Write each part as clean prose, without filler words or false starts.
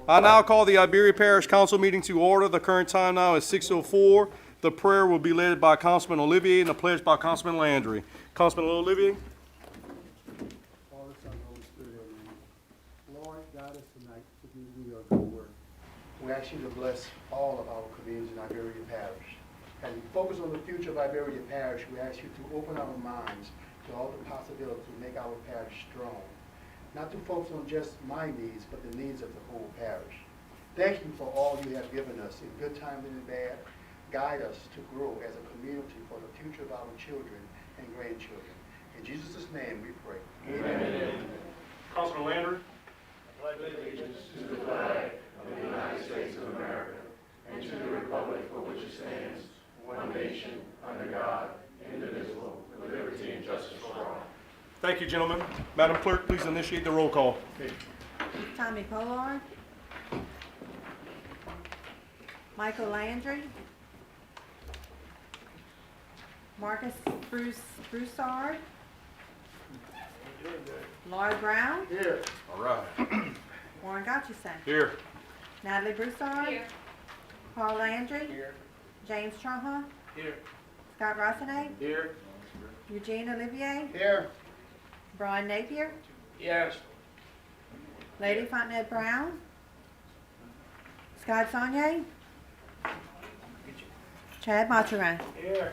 I now call the Iberia Parish Council meeting to order. The current time now is 6:04. The prayer will be led by Councilman Olivier and the pledge by Councilman Landry. Councilman Olivier? Father, Son, Holy Spirit, amen. Lord, guide us tonight to do your good work. We ask you to bless all of our communities in Iberia Parish. As we focus on the future of Iberia Parish, we ask you to open our minds to all the possibilities to make our parish strong. Not to focus on just my needs, but the needs of the whole parish. Thank you for all you have given us in good times and in bad. Guide us to grow as a community for the future of our children and grandchildren. In Jesus' name we pray. Amen. Councilman Landry? Thank you, gentlemen. Madam Clerk, please initiate the roll call. Tommy Pollard. Michael Landry. Marcus Broussard. Lloyd Brown. Here. All right. Warren Gotchison. Here. Natalie Broussard. Here. Paul Landry. Here. James Trahan. Here. Scott Rossanay. Here. Eugene Olivier. Here. Brian Napier. Yes. Lady Fontenette Brown. Scott Sonnier. Chad Maturin. Here.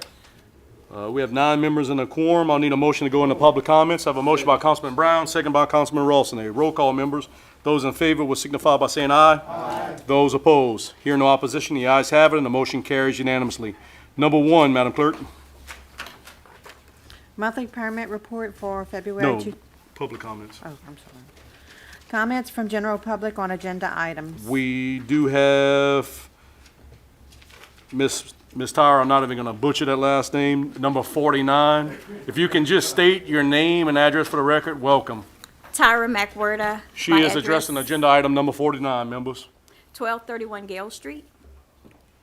We have 9 members in a quorum. I'll need a motion to go into public comments. I have a motion by Councilman Brown, second by Councilman Rawson. Roll call, members. Those in favor will signify by saying aye. Aye. Those opposed. Hear no opposition. The ayes have it, and the motion carries unanimously. Number 1, Madam Clerk. Monthly permit report for February. No, public comments. Oh, I'm sorry. Comments from general public on agenda items. We do have Miss Tyra, I'm not even going to butcher that last name, number 49. If you can just state your name and address for the record, welcome. Tyra McWhirter. She My is addressing agenda item number 49, members. 1231 Gale Street.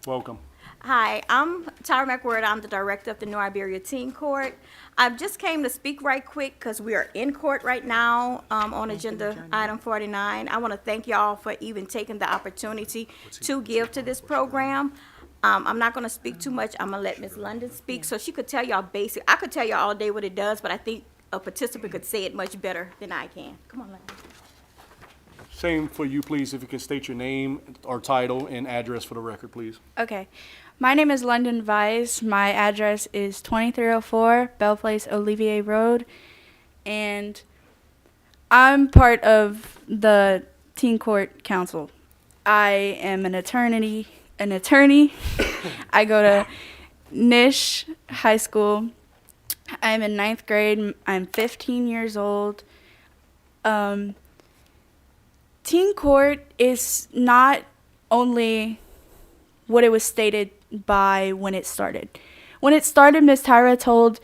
Welcome. Hi, I'm Tyra McWhirter. I'm the director of the New Iberia Teen Court. I just came to speak right quick because we are in court right now on agenda item 49. I want to thank y'all for even taking the opportunity to give to this program. I'm not going to speak too much. I'm going to let Ms. London speak so she could tell y'all basic. I could tell y'all all day what it does, but I think a participant could say it much better than I can. Come on, London. Same for you, please, if you can state your name or title and address for the record, please. Okay. My name is London Vise. My address is 2304 Belle Place, Olivier Road. And I'm part of the Teen Court Council. I am an attorney. I go to Nish High School. I'm in 9th grade. I'm 15 years old. Teen Court is not only what it was stated by when it started. When it started, Ms. Tyra told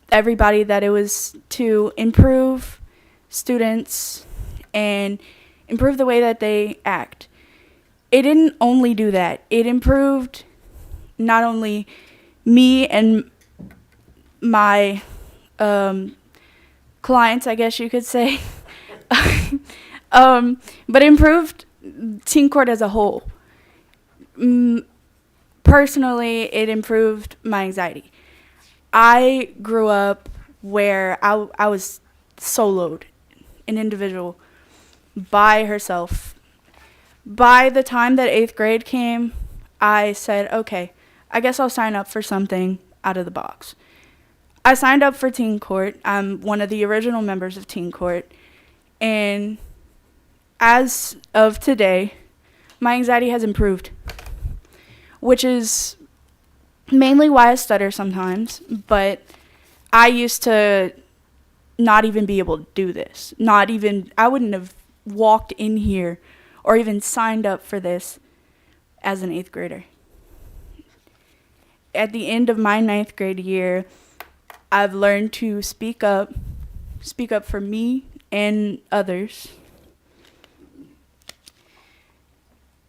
everybody that it was to improve students and improve the way that they act. It didn't only do that. It improved not only me and my clients, I guess you could say, but improved Teen Court as a whole. Personally, it improved my anxiety. I grew up where I was soloed, an individual, by herself. By the time that 8th grade came, I said, okay, I guess I'll sign up for something out of the box. I signed up for Teen Court. I'm one of the original members of Teen Court. And as of today, my anxiety has improved, which is mainly why I stutter sometimes. But I used to not even be able to do this. I wouldn't have walked in here or even signed up for this as an 8th grader. At the end of my 9th grade year, I've learned to speak up for me and others.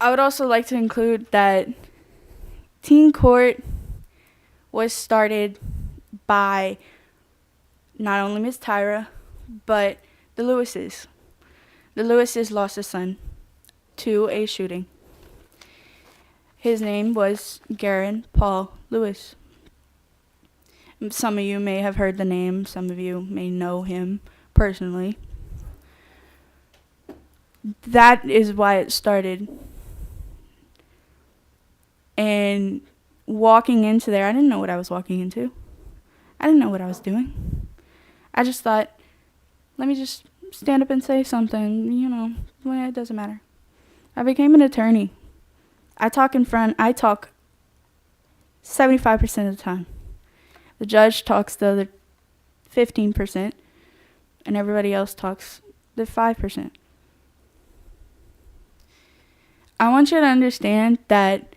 I would also like to include that Teen Court was started by not only Ms. Tyra, but the Lewises. The Lewises lost a son to a shooting. His name was Garen Paul Lewis. Some of you may have heard the name, some of you may know him personally. That is why it started. And walking into there, I didn't know what I was walking into. I didn't know what I was doing. I just thought, let me just stand up and say something, well, it doesn't matter. I became an attorney. I talk 75% of the time. The judge talks the other 15%, and everybody else talks the 5%. I want you to understand that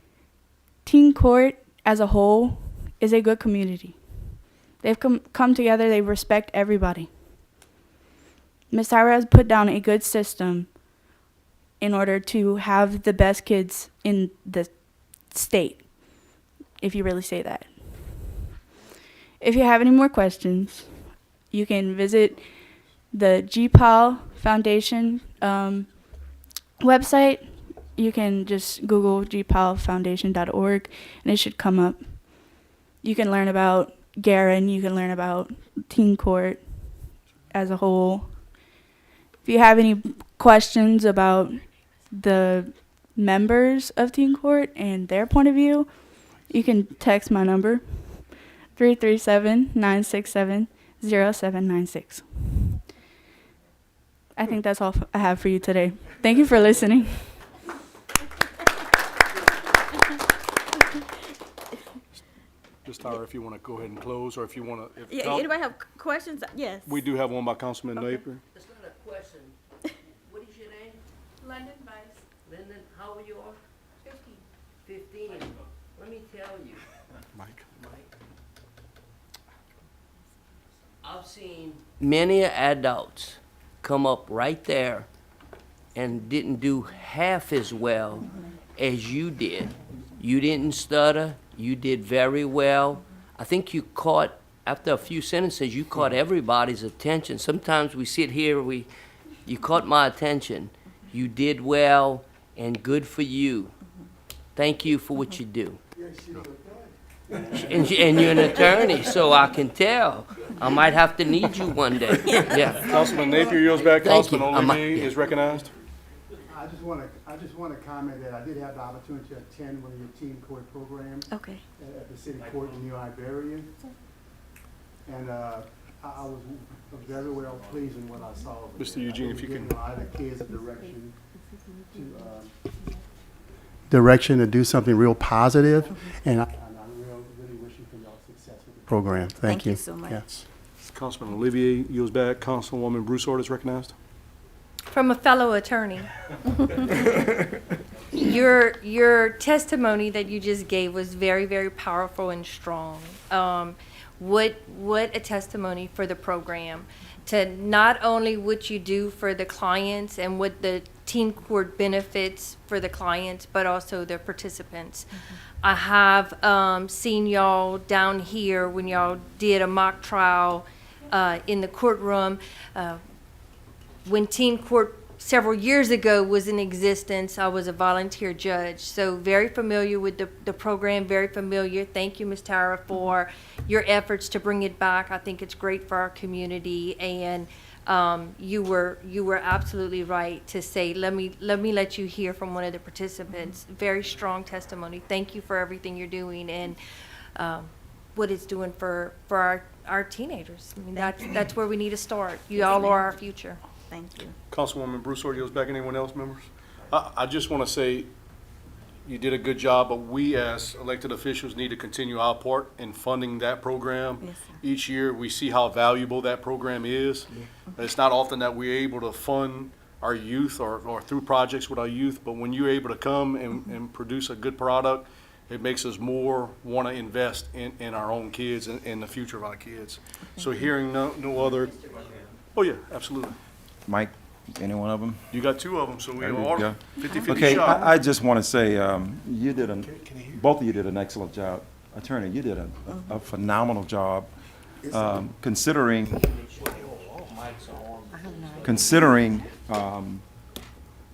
teen court as a whole is a good community. They've come together, they respect everybody. Ms. Tyra has put down a good system in order to have the best kids in the state, if you really say that. If you have any more questions, you can visit the GPAL Foundation website. You can just Google gpalfoundation.org and it should come up. You can learn about Garen, you can learn about teen court as a whole. If you have any questions about the members of teen court and their point of view, you can text my number, 337-967-0796. I think that's all I have for you today. Thank you for listening. Ms. Tyra, if you want to go ahead and close, or if you want to. Yeah, anybody have questions? Yes. We do have one by Councilman Napier. It's not a question. What is your name? London Vice, Lyndon, how old you are? 15. Let me tell you, Mike. Mike. I've seen many adults come up right there and didn't do half as well as you did. You didn't stutter. You did very well. I think you caught, after a few sentences, you caught everybody's attention. Sometimes we sit here, you caught my attention. You did well, and good for you. Thank you for what you do. And you're an attorney, so I can tell. I might have to need you one day. Yeah. Councilman Napier, yours back. Thank you. Councilman Olivier is recognized. I just want to comment that I did have the opportunity to attend one of your teen court programs Okay. at the city court in New Iberia. And I was very well pleased in what I saw. over Mr. there. Eugene, I if you think can- it gave a lot of kids a direction to do something real positive, and I really wish you all success with the program. Thank you. Thank you so much. Yes. Councilman Olivier, yours back. Councilwoman Broussard is recognized. From a fellow attorney. Your testimony that you just gave was very, very powerful and strong. What a testimony for the program. To not only what you do for the clients and what the teen court benefits for the clients, but also the participants. I have seen y'all down here when y'all did a mock trial in the courtroom. When teen court several years ago was in existence, I was a volunteer judge. So very familiar with the program, very familiar. Thank you, Ms. Tara, for your efforts to bring it back. I think it's great for our community. And you were absolutely right to say, let me let you hear from one of the participants. Very strong testimony. Thank you for everything you're doing and what it's doing for our teenagers. I mean, that's where we need to start. You all are our future. Thank you. Councilwoman Broussard, yours back. Anyone else, members? I just want to say you did a good job, but we as elected officials need to continue our part in funding that program. Yes, sir. Each year, we see how valuable that program is. It's not often that we're able to fund our youth or through projects with our youth, but when you're able to come and produce a good product, it makes us more want to invest in our own kids and in the future of our kids. So hearing no other, oh yeah, absolutely. Mike, any one of them? You got two of them, so we There we are go. 50-50 Okay, shot. I just want to say, both of you did an excellent job. Attorney, you did a phenomenal job, considering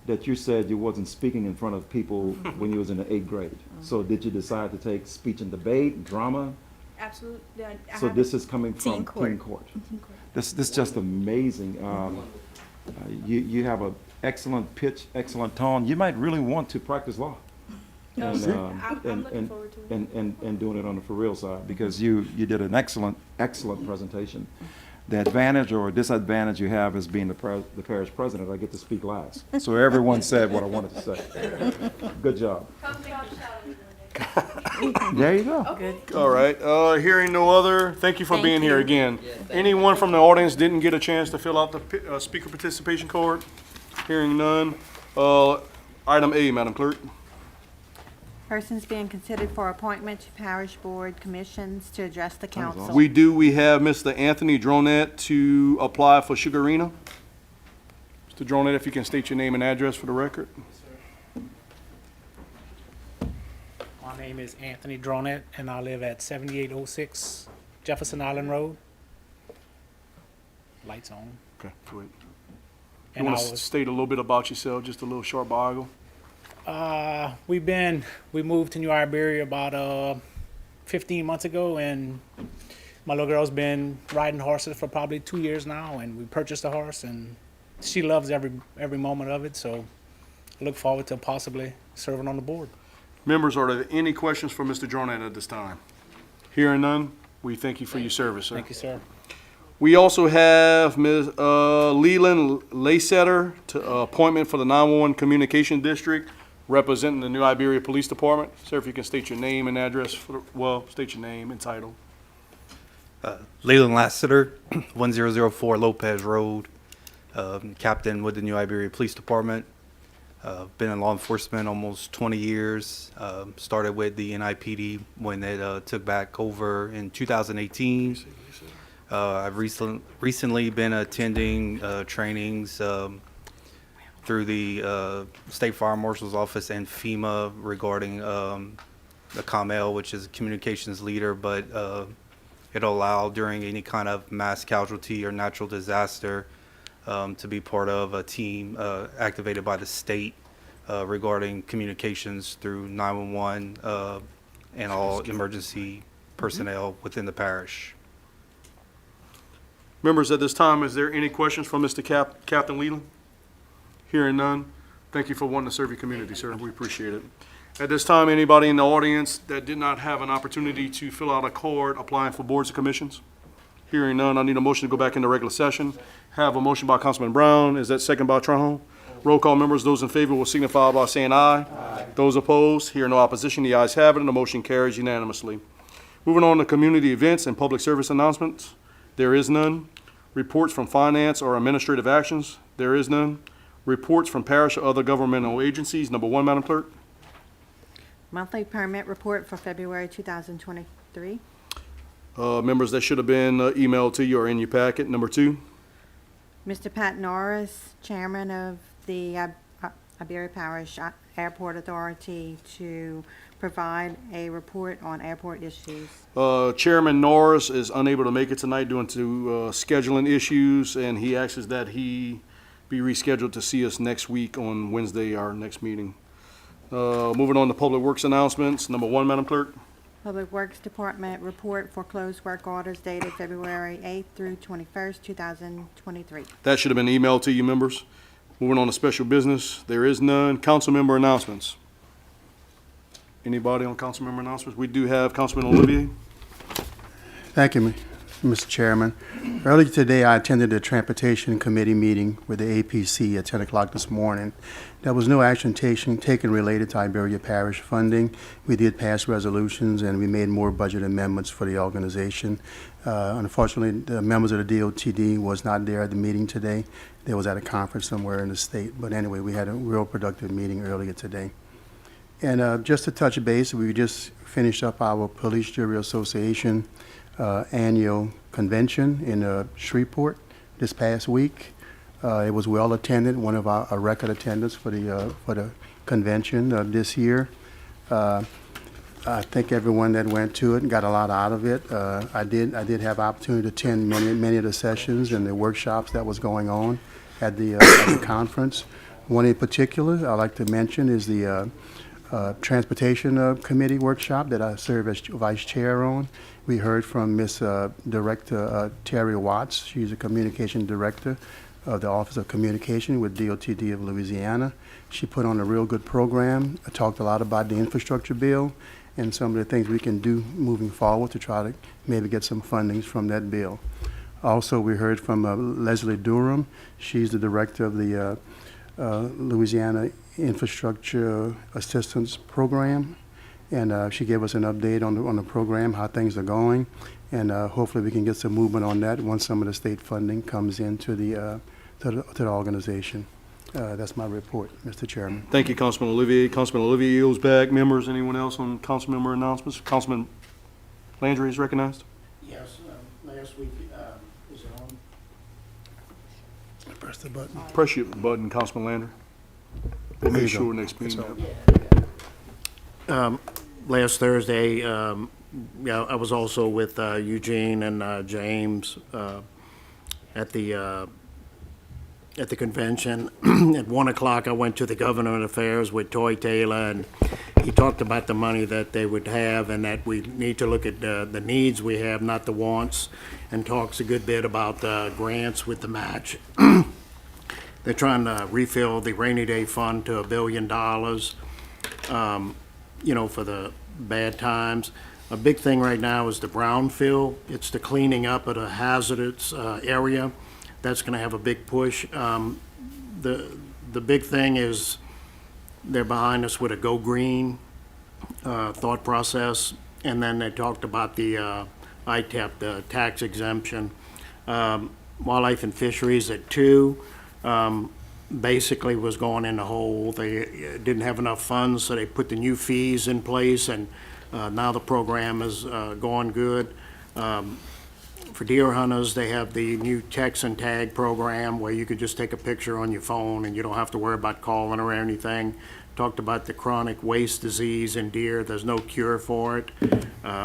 that you said you wasn't speaking in front of people when you was in the 8th grade. So did you decide to take speech and debate, drama? Absolutely. So this is coming from Teen court. teen court. This just amazing. You have an excellent pitch, excellent tone. You might really want to practice law. No, And, I'm looking forward to it. and doing it on the for real side, because you did an excellent presentation. The advantage or disadvantage you have is being the parish president. I get to speak last. So everyone said what I wanted to say. Good job. There you go. All right, hearing no other, thank you for Thank being here you. again. Anyone from the audience didn't get a chance to fill out the speaker participation card? Hearing none. Item A, Madam Clerk. Persons being considered for appointment to parish board commissions to address the council. We have Mr. Anthony Dronette to apply for Sugarina. Mr. Dronette, if you can state your name and address for the record. My name is Anthony Dronette, and I live at 7806 Jefferson Island Road. Lights on. Okay, go ahead. You And I want to was, state a little bit about yourself, just a little short bio? we moved to New Iberia about 15 months ago, and my little girl's been riding horses for probably 2 years now, and we purchased a horse, and she loves every moment of it, so I look forward to possibly serving on the board. Members, are there any questions for Mr. Dronette at this time? Hearing none, we thank you for your service, sir. Thank you, sir. We also have Ms. Leland Laysetter to appointment for the 911 Communication District, representing the New Iberia Police Department. Sir, if you can state your name and address, state your name and title. Leland Lassiter, 1004 Lopez Road, captain with the New Iberia Police Department. Been in law enforcement almost 20 years. Started with the NIPD when it took back over in 2018. I've recently been attending trainings through the State Fire Marshal's Office and FEMA regarding the COMEL, which is a communications leader, but it'll allow during any kind of mass casualty or natural disaster to be part of a team activated by the state regarding communications through 911 and all emergency personnel within the parish. Members, at this time, is there any questions from Mr. Captain Leland? Hearing none, thank you for wanting to serve your community, sir. We appreciate it. At this time, anybody in the audience that did not have an opportunity to fill out a card applying for boards and commissions? Hearing none, I need a motion to go back into regular session. Have a motion by Councilman Brown. Is that second by Trahone? Roll call, members. Those in favor will signify by saying aye. Aye. Those opposed, hear no opposition. The ayes have it, and the motion carries unanimously. Moving on to community events and public service announcements. There is none. Reports from finance or administrative actions. There is none. Reports from parish or other governmental agencies. Number one, Madam Clerk. Monthly permit report for February 2023. Members, that should have been emailed to you or in your packet. Number two. Mr. Pat Norris, Chairman of the Iberia Parish Airport Authority, to provide a report on airport issues. Chairman Norris is unable to make it tonight due to scheduling issues, and he asks that he be rescheduled to see us next week on Wednesday, our next meeting. Moving on to public works announcements. Number one, Madam Clerk. Public Works Department report for closed work orders dated February 8th through 21st, 2023. That should have been emailed to you, members. Moving on to special business. There is none. Council member announcements. Anybody on council member announcements? We do have Councilman Olivier. Thank you, Mr. Chairman. Earlier today, I attended a Transportation Committee meeting with the APC at 10 o'clock this morning. There was no action taken related to Iberia Parish funding. We did pass resolutions, and we made more budget amendments for the organization. Unfortunately, the members of the DOTD was not there at the meeting today. They was at a conference somewhere in the state. But anyway, we had a real productive meeting earlier today. And just to touch base, we just finished up our Police Jury Association annual convention in Shreveport this past week. It was well attended, one of our record attendance for the convention this year. I think everyone that went to it got a lot out of it. I did have opportunity to attend many of the sessions and the workshops that was going on at the conference. One in particular I'd like to mention is the Transportation Committee workshop that I serve as vice chair on. We heard from Miss Director Terry Watts. She's a communication director of the Office of Communication with DOTD of Louisiana. She put on a real good program, talked a lot about the infrastructure bill and some of the things we can do moving forward to try to maybe get some fundings from that bill. Also, we heard from Leslie Durham. She's the director of the Louisiana Infrastructure Assistance Program, and she gave us an update on the program, how things are going, and hopefully we can get some movement on that once some of the state funding comes into the organization. That's my report, Mr. Chairman. Thank you, Councilman Olivier. Councilman Olivier yields back. Members, anyone else on council member announcements? Councilman Landry is recognized. Yes, last week, is it on? Press the button. Press your button, Councilman Landry. We'll There make you go. sure next meeting. Last Thursday, I was also with Eugene and James at the convention. At 1 o'clock, I went to the Government Affairs with Toy Taylor, and he talked about the money that they would have and that we need to look at the needs we have, not the wants, and talks a good bit about grants with the match. They're trying to refill the rainy day fund to $1 billion, for the bad times. A big thing right now is the brownfield. It's the cleaning up of the hazardous area. That's going to have a big push. The big thing is they're behind us with a Go Green thought process, and then they talked about the ITEP, the tax exemption. Wildlife and Fisheries at 2. Basically was going in the hole. They didn't have enough funds, so they put the new fees in place, and now the program is going good. For deer hunters, they have the new text and tag program where you could just take a picture on your phone and you don't have to worry about calling or anything. Talked about the chronic waste disease in deer. There's no cure for it.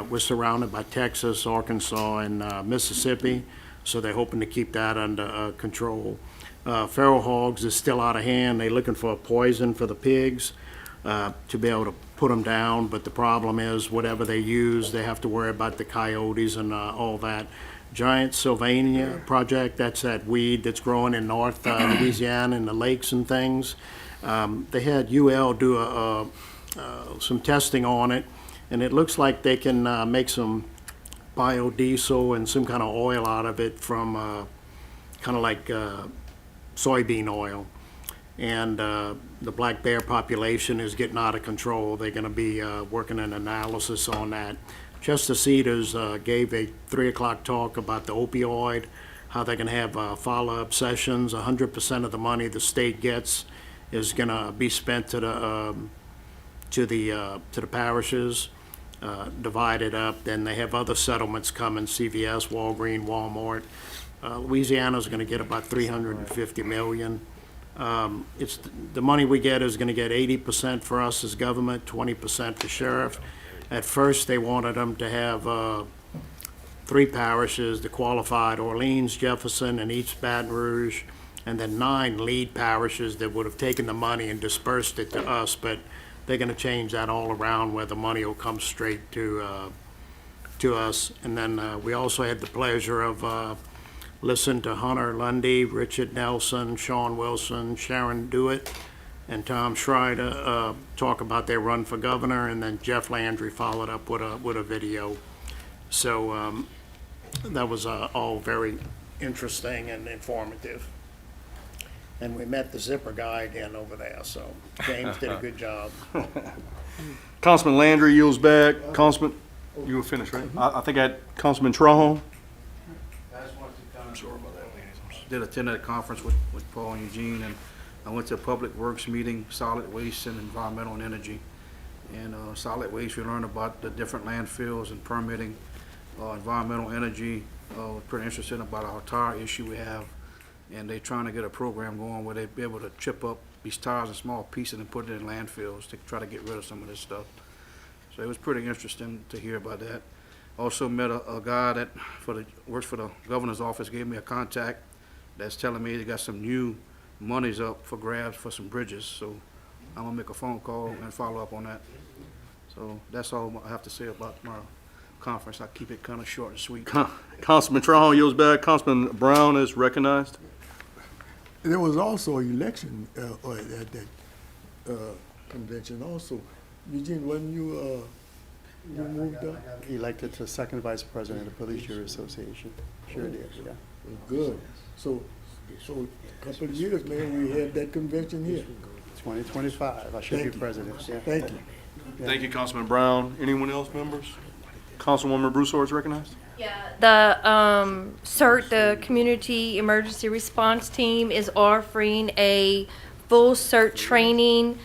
We're surrounded by Texas, Arkansas, and Mississippi, so they're hoping to keep that under control. Feral hogs is still out of hand. They're looking for a poison for the pigs to be able to put them down, but the problem is whatever they use, they have to worry about the coyotes and all that. Giant Sylvania project, that's that weed that's growing in North Louisiana in the lakes and things. They had UL do some testing on it, and it looks like they can make some biodiesel and some kind of oil out of it from kind of like soybean oil. And the black bear population is getting out of control. They're going to be working an analysis on that. Chester Cedars gave a 3 o'clock talk about the opioid, how they're going to have follow-up sessions. 100% of the money the state gets is going to be spent to the parishes, divided up. Then they have other settlements coming: CVS, Walgreens, Walmart. Louisiana's going to get about $350 million. It's the money we get is going to get 80% for us as government, 20% for sheriff. At first, they wanted them to have 3 parishes, the qualified Orleans, Jefferson, and East Baton Rouge, and then 9 lead parishes that would have taken the money and dispersed it to us. But they're going to change that all around where the money will come straight to us. And then we also had the pleasure of listening to Hunter Lundy, Richard Nelson, Sean Wilson, Sharon Dewitt, and Tom Schreider talk about their run for governor, and then Jeff Landry followed up with a video. So that was all very interesting and informative. And we met the zipper guy again over there, so James did a good job. Councilman Landry yields back. Councilman, you were finished, right? I think I had Councilman Trahan. Did attend a conference with Paul and Eugene, and I went to a public works meeting, solid waste and environmental and energy. And solid waste, we learned about the different landfills and permitting. Environmental energy, pretty interested about our tire issue we have. And they're trying to get a program going where they'd be able to chip up these tires in small pieces and put it in landfills to try to get rid of some of this stuff. So it was pretty interesting to hear about that. Also met a guy that works for the governor's office, gave me a contact that's telling me they got some new money's up for grabs for some bridges, so I'm gonna make a phone call and follow up on that. So that's all I have to say about my conference. I keep it kinda short and sweet. Councilman Trahan yields back. Councilman Brown is recognized. There was also an election at that convention also. Eugene, wasn't you moved up? Elected to second vice president of the Police Jury Association. Sure did, yeah. Good. So a couple of years, man, we had that convention here. 2025, I should be Thank you. president, yeah. Thank you. Thank you, Councilman Brown. Anyone else, members? Councilwoman Broussard is recognized. The CERT, the Community Emergency Response Team, is offering a full CERT training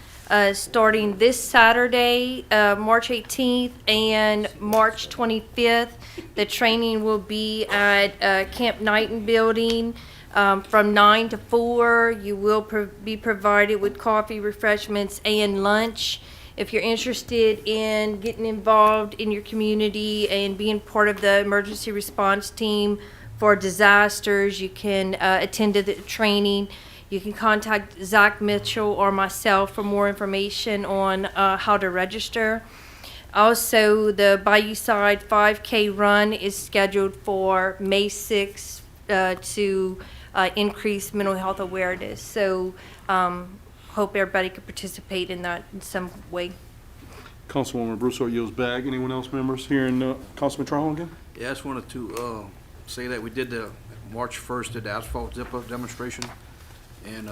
starting this Saturday, March 18th and March 25th. The training will be at Camp Knighton Building from 9 to 4. You will be provided with coffee, refreshments, and lunch. If you're interested in getting involved in your community and being part of the emergency response team for disasters, you can attend to the training. You can contact Zach Mitchell or myself for more information on how to register. Also, the Bayou Side 5K run is scheduled for May 6th to increase mental health awareness. So hope everybody could participate in that in some way. Councilwoman Broussard yields back. Anyone else, members? Hearing Councilman Trahan again? Yeah, I just wanted to say that we did the March 1st, did the asphalt zipper demonstration, and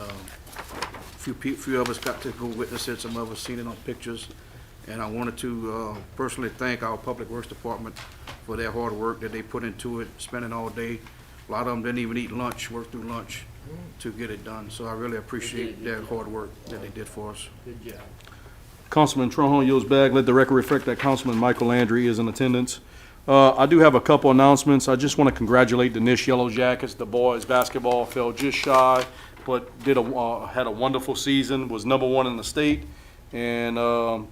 few of us got to go witness it, some of us seen it on pictures, and I wanted to personally thank our Public Works Department for their hard work that they put into it, spending all day. A lot of them didn't even eat lunch, worked through lunch to get it done, so I really appreciate their hard work that they did for us. Good job. Councilman Trahan yields back. Let the record reflect that Councilman Michael Landry is in attendance. I do have a couple announcements. I just want to congratulate the Nish Yellow Jackets. The boys basketball fell just shy, but had a wonderful season, was #1 in the state. And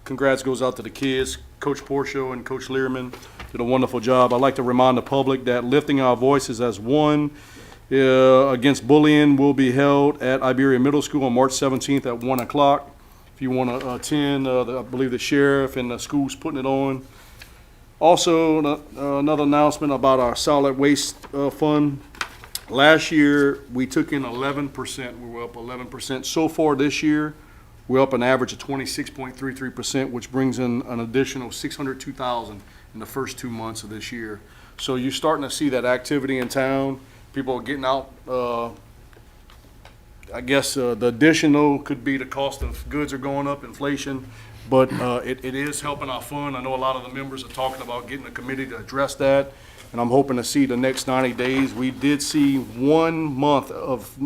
congrats goes out to the kids. Coach Porcio and Coach Learman did a wonderful job. I'd like to remind the public that lifting our voices as one against bullying will be held at Iberia Middle School on March 17th at 1 o'clock. If you want to attend, I believe the sheriff and the school's putting it on. Also, another announcement about our solid waste fund. Last year, we took in 11%. We were up 11%. So far this year, we're up an average of 26.33%, which brings in an additional $602,000 in the first 2 months of this year. So you're starting to see that activity in town. People are getting out. I guess the additional could be the cost of goods are going up, inflation, but it is helping our fund. I know a lot of the members are talking about getting a committee to address that, and I'm hoping to see the next 90 days. We did see 1 month of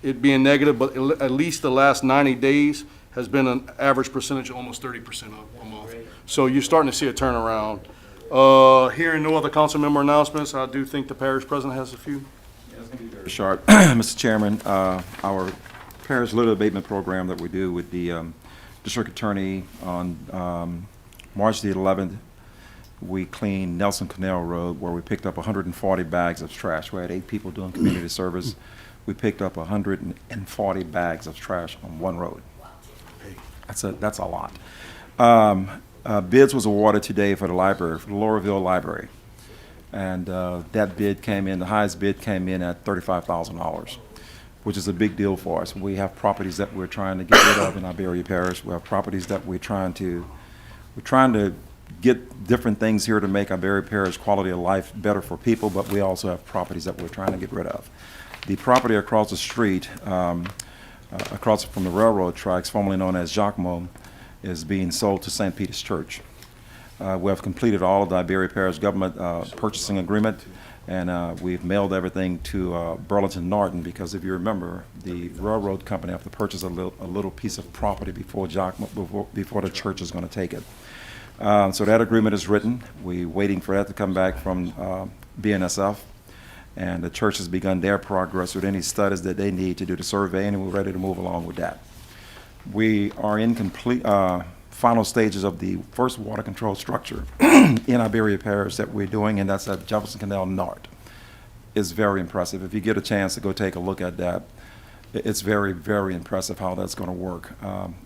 it being negative, but at least the last 90 days has been an average percentage of almost 30% up a month. So you're starting to see a turnaround. Hearing no other council member announcements, I do think the parish president has a few. Sharp. Mr. Chairman, our parish litter abatement program that we do with the district attorney on March the 11th, we cleaned Nelson Canal Road where we picked up 140 bags of trash. We had 8 people doing community service. We picked up 140 bags of trash on one road. That's a lot. Bids was awarded today for the library, for the Laurelville Library. And that bid came in, the highest bid came in at $35,000, which is a big deal for us. We have properties that we're trying to get rid of in Iberia Parish. We have properties that we're trying to get different things here to make Iberia Parish quality of life better for people, but we also have properties that we're trying to get rid of. The property across the street, across from the railroad tracks, formerly known as Jacquemot, is being sold to St. Peter's Church. We have completed all of the Iberia Parish government purchasing agreement, and we've mailed everything to Burlington Norton, because if you remember, the railroad company have to purchase a little piece of property before before the church is going to take it. So that agreement is written. We're waiting for that to come back from BNSF, and the church has begun their progress with any studies that they need to do the survey, and we're ready to move along with that. We are in final stages of the first water control structure in Iberia Parish that we're doing, and that's at Jefferson Canal North. It's very impressive. If you get a chance to go take a look at that, It's very, very impressive how that's going to work.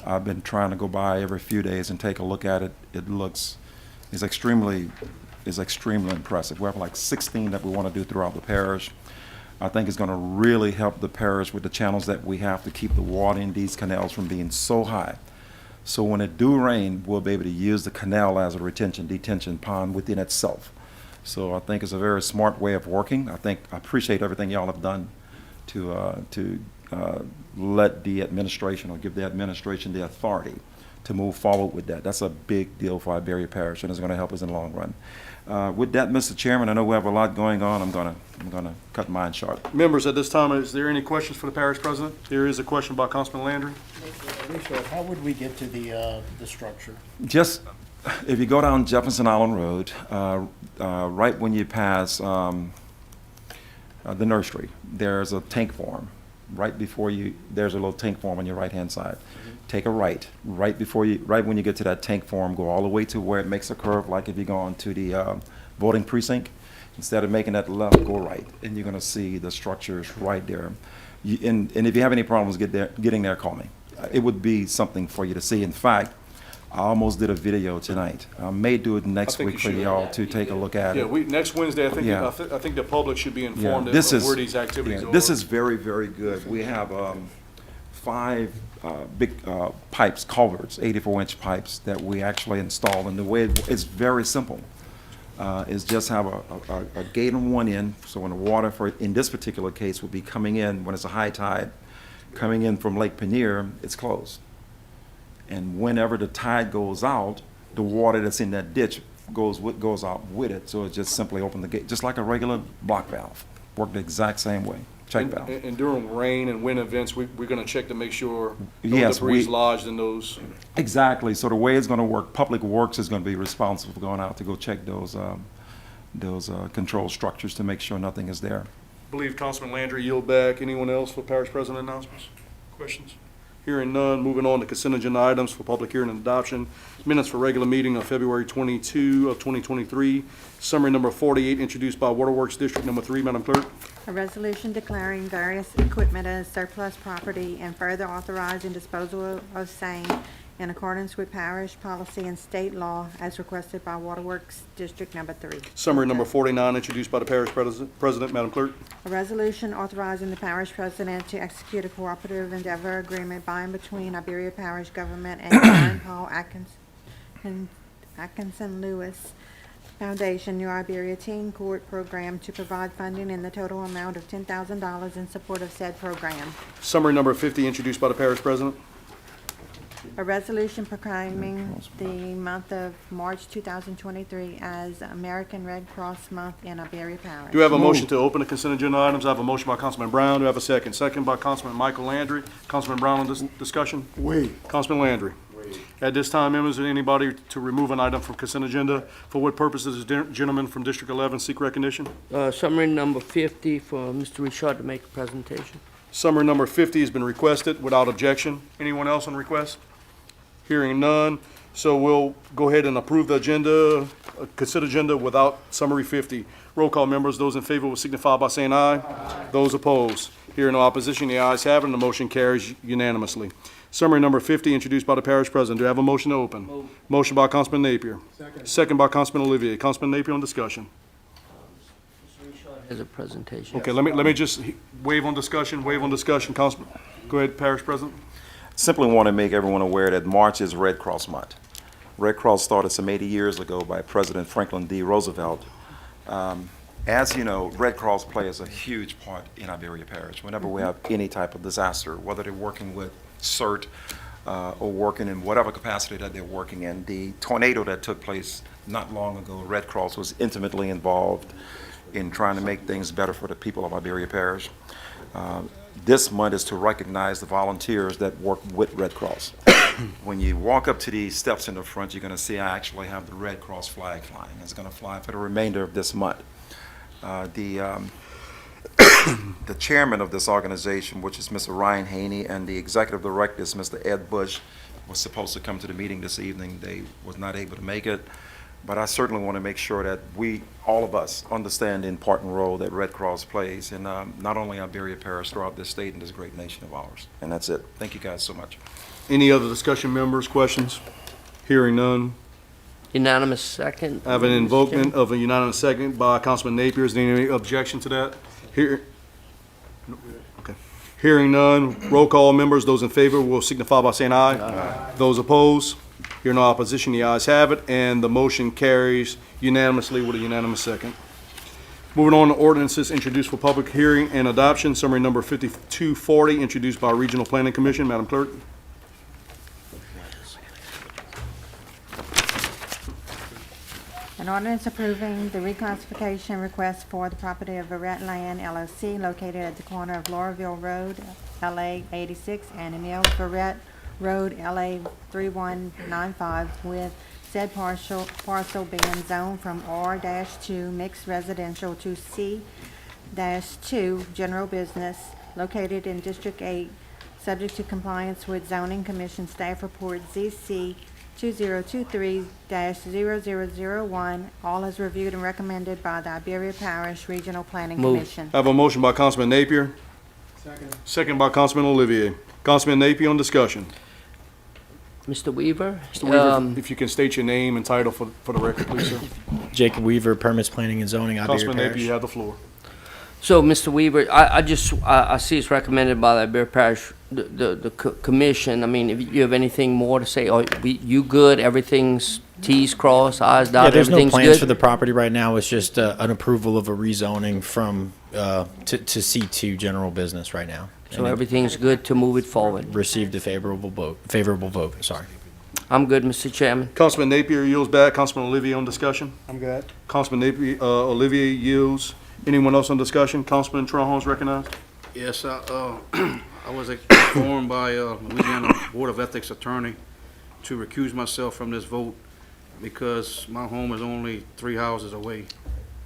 I've been trying to go by every few days and take a look at it. It's extremely impressive. We have like 16 that we want to do throughout the parish. I think it's going to really help the parish with the channels that we have to keep the water in these canals from being so high. So when it do rain, we'll be able to use the canal as a detention pond within itself. So I think it's a very smart way of working. I appreciate everything y'all have done to let the administration, or give the administration the authority to move forward with that. That's a big deal for Iberia Parish, and it's going to help us in the long run. With that, Mr. Chairman, I know we have a lot going on. I'm gonna cut mine short. Members, at this time, is there any questions for the parish president? There is a question by Councilman Landry. Richard, how would we get to the structure? Just, if you go down Jefferson Island Road, right when you pass the nursery, there's a tank farm. Right before you, there's a little tank farm on your right-hand side. Take a right when you get to that tank farm, go all the way to where it makes a curve, like if you go on to the voting precinct. Instead of making that left, go right, and you're gonna see the structures right there. And if you have any problems getting there, call me. It would be something for you to see. In fact, I almost did a video tonight. I may do it next think week you for should. y'all to take a look at Yeah, it. next Wednesday, I think, Yeah. I think the public should be informed of This is where these activities are. This is very, very good. We have 5 big pipes, culverts, 84-inch pipes that we actually installed, and the way it's very simple. Is just have a gate on one end, so when the water, in this particular case, will be coming in when it's a high tide, coming in from Lake Panier, it's closed. And whenever the tide goes out, the water that's in that ditch goes out with it. So it just simply open the gate, just like a regular block valve. Work the exact same way. Check valve. And during rain and wind events, we're gonna check to make sure no Yes, debris is lodged in those. Exactly. So the way it's going to work, Public Works is going to be responsible for going out to go check those control structures to make sure nothing is there. I believe Councilman Landry yield back. Anyone else for parish president announcements? Questions? Hearing none, moving on to consent agenda items for public hearing and adoption. Minutes for regular meeting of February 22 of 2023. Summary number 48, introduced by Waterworks District Number 3, Madam Clerk. A resolution declaring various equipment as surplus property and further authorizing disposal of same in accordance with parish policy and state law as requested by Waterworks District Number 3. Summary number 49, introduced by the parish president, Madam Clerk. A resolution authorizing the parish president to execute a cooperative endeavor agreement by and between Iberia Parish Government and Aaron Paul Atkinson Lewis Foundation New Iberia Teen Court Program to provide funding in the total amount of $10,000 in support of said program. Summary number 50, introduced by the parish president. A resolution proclaiming the month of March 2023 as American Red Cross Month in Iberia Parish. Do we have a motion to open the consent agenda items? I have a motion by Councilman Brown. Do I have a second? Second by Councilman Michael Landry. Councilman Brown on this discussion? Wait, Councilman Landry. At this time, members, is there anybody to remove an item from consent agenda? For what purposes does the gentleman from District 11 seek recognition? Summary number 50 for Mr. Richard to make a presentation. Summary number 50 has been requested without objection. Anyone else on request? Hearing none, so we'll go ahead and approve the agenda, consent agenda without summary 50. Roll call, members. Those in favor will signify by saying aye. Those opposed. Hearing no opposition, the ayes have it, and the motion carries unanimously. Summary number 50, introduced by the parish president. Do I have a motion to open? Motion by Councilman Napier. Second by Councilman Olivier. Councilman Napier on discussion. As a presentation. Okay, let me just waive on discussion, Councilman. Go ahead, parish president. Simply want to make everyone aware that March is Red Cross Month. Red Cross started some 80 years ago by President Franklin D. Roosevelt. As you know, Red Cross plays a huge part in Iberia Parish. Whenever we have any type of disaster, whether they're working with CERT or working in whatever capacity that they're working in. The tornado that took place not long ago, Red Cross was intimately involved in trying to make things better for the people of Iberia Parish. This month is to recognize the volunteers that work with Red Cross. When you walk up to the steps in the front, you're going to see I actually have the Red Cross flag flying. It's going to fly for the remainder of this month. The chairman of this organization, which is Mr. Ryan Haney, and the executive director is Mr. Ed Bush, was supposed to come to the meeting this evening. They was not able to make it. But I certainly want to make sure that we, all of us, understand the important role that Red Cross plays in not only Iberia Parish, throughout this state and this great nation of ours. And that's it. Thank you guys so much. Any other discussion, members, questions? Hearing none. Unanimous second. I have an invokement of a unanimous second by Councilman Napier. Is there any objection to that? Okay. Hearing none, roll call, members. Those in favor will signify by saying aye. Aye. Those opposed? Hearing no opposition, the ayes have it, and the motion carries unanimously with a unanimous second. Moving on to ordinances introduced for public hearing and adoption. Summary number 5240, introduced by Regional Planning Commission. Madam Clerk. An ordinance approving the reclassification request for the property of Verret Land LLC located at the corner of Lauraville Road, LA 86, and Emile Verret Road, LA 3195, with said parcel being zoned from R-2 mixed residential to C-2 general business located in District 8, subject to compliance with Zoning Commission Staff Report ZC 2023-0001, all as reviewed and recommended by the Iberia Parish Regional Planning Move. Commission. I have a motion by Councilman Napier. Second by Councilman Olivier. Councilman Napier on discussion. Mr. Weaver? Mr. Weaver, if you can state your name and title for the record, please, sir. Jacob Weaver, Permits Planning and Zoning, Iberia Councilman Napier, Parish. you have the floor. So, Mr. Weaver, I see it's recommended by the Iberia Parish, the commission. I mean, if you have anything more to say, you good, everything's T's crossed, I's Yeah, dotted, there's no everything's plans good? for the property right now. It's just an approval of a rezoning from to C2 general business right now. So everything's good to move it forward? Received a favorable vote, sorry. I'm good, Mr. Chairman. Councilman Napier yields back. Councilman Olivier on discussion. I'm good. Councilman Napier, Olivier yields. Anyone else on discussion? Councilman Trahon's recognized. Yes, I was informed by Louisiana Board of Ethics attorney to recuse myself from this vote because my home is only 3 houses away.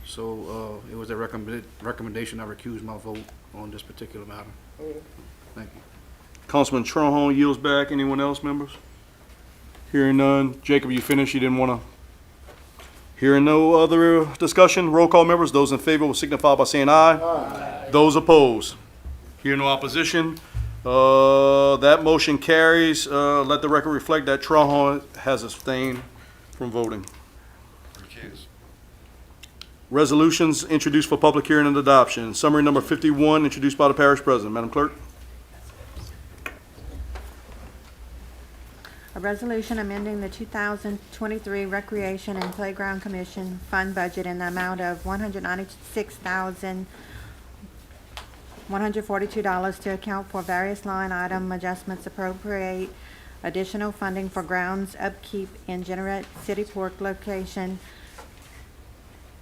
So it was a recommendation I recuse my vote on this particular matter. Thank you. Councilman Trahon yields back. Anyone else, members? Hearing none. Jacob, you finished? You didn't want to? Hearing no other discussion, roll call, members. Those in favor will signify by saying aye. Aye. Those opposed? Hearing no opposition. That motion carries. Let the record reflect that Trahon has abstained from voting. Resolutions introduced for public hearing and adoption. Summary number 51, introduced by the parish president. Madam Clerk. A resolution amending the 2023 Recreation and Playground Commission fund budget in the amount of $196,142 to account for various line item adjustments, appropriate additional funding for grounds upkeep in Jeanerette City Park location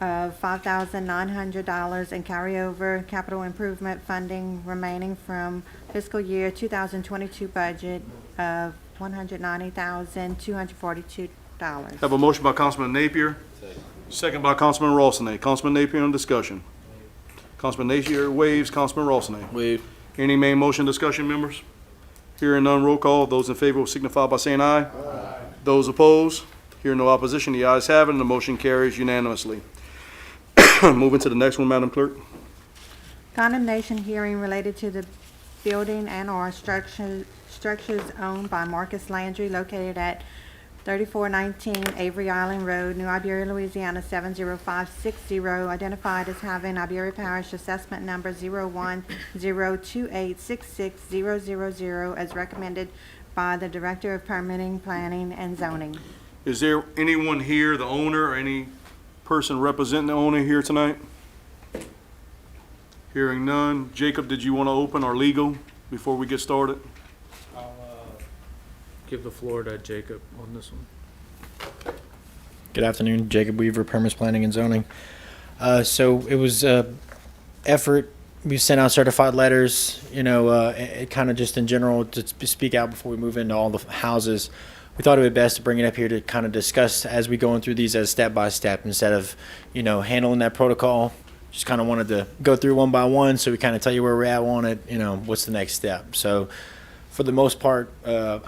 of $5,900 and carryover capital improvement funding remaining from fiscal year 2022 budget of $190,242. Have a motion by Councilman Napier. Second by Councilman Rawson. Councilman Napier on discussion. Councilman Napier waives. Councilman Rawson. Waive. Any main motion discussion, members? Hearing none, roll call. Those in favor will signify by saying aye. Aye. Those opposed? Hearing no opposition, the ayes have it, and the motion carries unanimously. Moving to the next one, Madam Clerk. Condemnation hearing related to the building and/or structures owned by Marcus Landry located at 3419 Avery Island Road, New Iberia, Louisiana 70560, identified as having Iberia Parish Assessment Number 0102866000 as recommended by the Director of Permitting, Planning, and Zoning. Is there anyone here, the owner, or any person representing the owner here tonight? Hearing none. Jacob, did you want to open our legal before we get started? I'll give the floor to Jacob on this one. Good afternoon, Jacob Weaver, Permits Planning and Zoning. So it was effort. We sent out certified letters, it kind of just in general to speak out before we move into all the houses. We thought it would be best to bring it up here to kind of discuss as we go through these as step by step instead of, handling that protocol. Just kind of wanted to go through one by one so we kind of tell you where we're at on it, what's the next step. So for the most part, we'll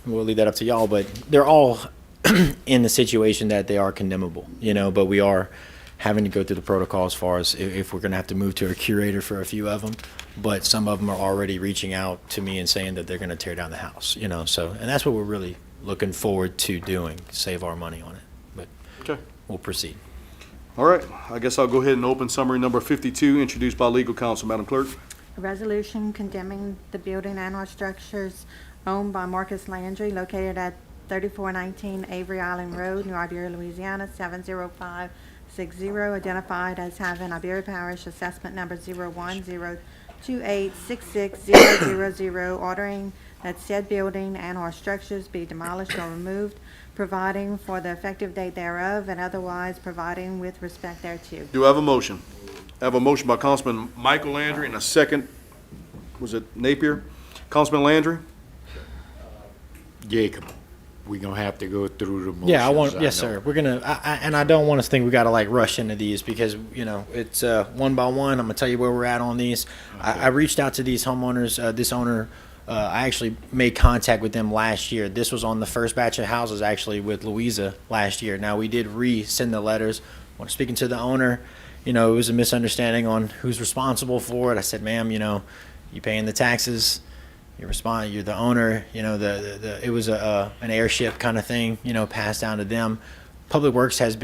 leave that up to y'all, but they're all in the situation that they are condemnable, you know, but we are having to go through the protocol as far as if we're going to have to move to a curator for a few of them. But some of them are already reaching out to me and saying that they're going to tear down the house, you know, so, and that's what we're really looking forward to doing, save our money on it. But Okay. we'll proceed. All right, I guess I'll go ahead and open summary number 52, introduced by legal counsel. Madam Clerk. A resolution condemning the building and/or structures owned by Marcus Landry located at 3419 Avery Island Road, New Iberia, Louisiana, 70560, identified as having Iberia Parish Assessment Number 0102866000, ordering that said building and/or structures be demolished or removed, providing for the effective date thereof, and otherwise providing with respect thereto. Do I have a motion? I have a motion by Councilman Michael Landry and a second, was it Napier? Councilman Landry? Jacob, we're gonna have to go through the motions. Yeah, yes, know. sir. We're gonna, and I don't want us to think we gotta like rush into these because, you know, it's one by one. I'm gonna tell you where we're at on these. I reached out to these homeowners, this owner, I actually made contact with them last year. This was on the first batch of houses actually with Louisa last year. Now we did resend the letters. When speaking to the owner, you know, it was a misunderstanding on who's responsible for it. I said, ma'am, you know, you paying the taxes, you're the owner, you know, it was an airship kind of thing, you know, passed down to them. Public Works has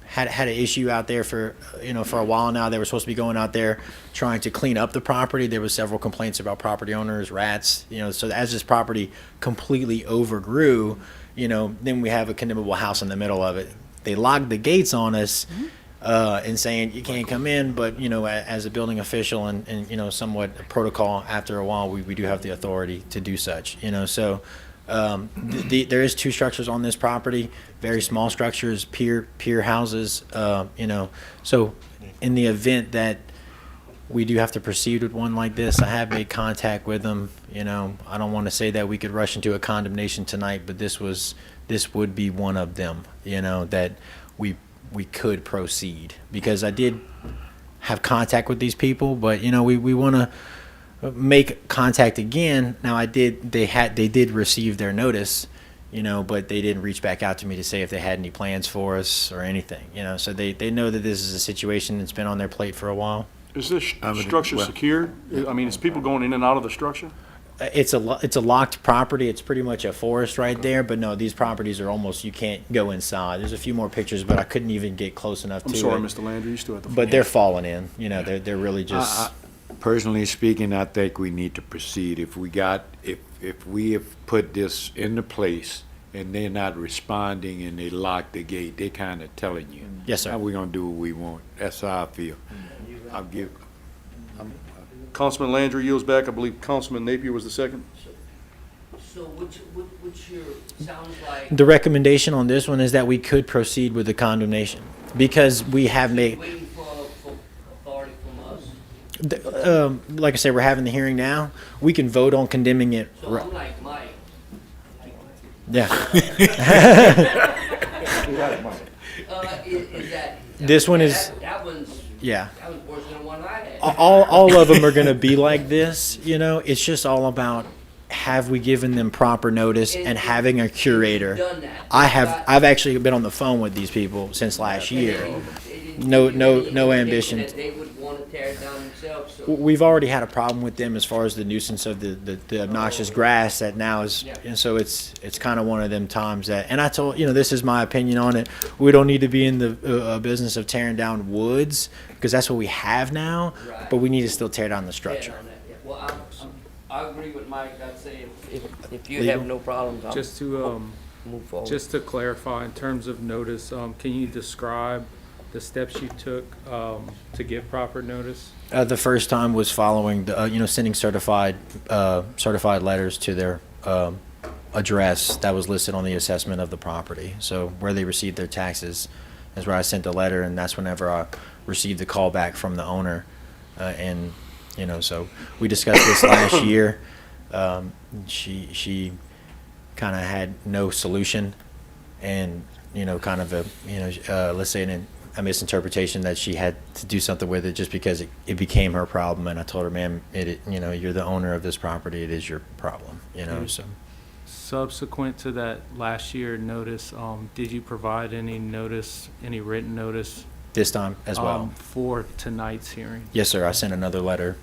had an issue out there for, you know, for a while now. They were supposed to be going out there trying to clean up the property. There was several complaints about property owners, rats, you know, so as this property completely overgrew, you know, then we have a condemnable house in the middle of it. They locked the gates on us, and saying you can't come in, but, you know, as a building official and you know, somewhat protocol, after a while, we do have the authority to do such, you know, so there is 2 structures on this property, very small structures, pier houses, you know, so in the event that we do have to proceed with one like this, I have made contact with them, you know, I don't want to say that we could rush into a condemnation tonight, but this would be one of them, you know, that we could proceed, because I did have contact with these people, but, you know, we want to make contact again. Now they did receive their notice, you know, but they didn't reach back out to me to say if they had any plans for us or anything, you know, so they know that this is a situation that's been on their plate for a while. Is this structure secured? I mean, is people going in and out of the structure? It's a locked property. It's pretty much a forest right there, but no, these properties are almost, you can't go inside. There's a few more pictures, but I couldn't even get close enough to it. I'm sorry, Mr. Landry, you still have the floor. But they're falling in, you know, they're really just. Personally speaking, I think we need to proceed. If we have put this into place and they're not responding and they lock the gate, they're kind of telling you. Yes, sir. How we gonna do what we want? That's how I feel. Councilman Landry yields back. I believe Councilman Napier was the second. So what's your, sounds like. The recommendation on this one is that we could proceed with the condemnation because we have made. Waiting for authority from us. Like I said, we're having the hearing now. We can vote on condemning it. So I'm like Mike. Yeah. Is that. This one is. That one's. Yeah. That was worse than the one I had. All of them are going to be like this, you know. It's just all about, have we given them proper notice and having a curator. Done that. I've actually been on the phone with these people since last year. No ambition. That they would want to tear it down themselves. So. We've already had a problem with them as far as the nuisance of the obnoxious grass that now is, and so it's kind of one of them times that, and I told, you know, this is my opinion on it. We don't need to be in the business of tearing down woods because that's what we have now, but we need to still tear down the structure. Well, I agree with Mike. I'd say if you have no problems, I'll Just to move forward. Just to clarify, in terms of notice, can you describe the steps you took to give proper notice? The first time was following the, sending certified letters to their address that was listed on the assessment of the property. So where they received their taxes is where I sent the letter, and that's whenever I received the call back from the owner. So we discussed this last year. She kind of had no solution, and kind of let's say a misinterpretation that she had to do something with it just because it became her problem. And I told her, ma'am, you're the owner of this property. It is your problem. Subsequent to that last year notice, did you provide any notice, any written notice? This time as well. For tonight's hearing? Yes, sir. I sent another letter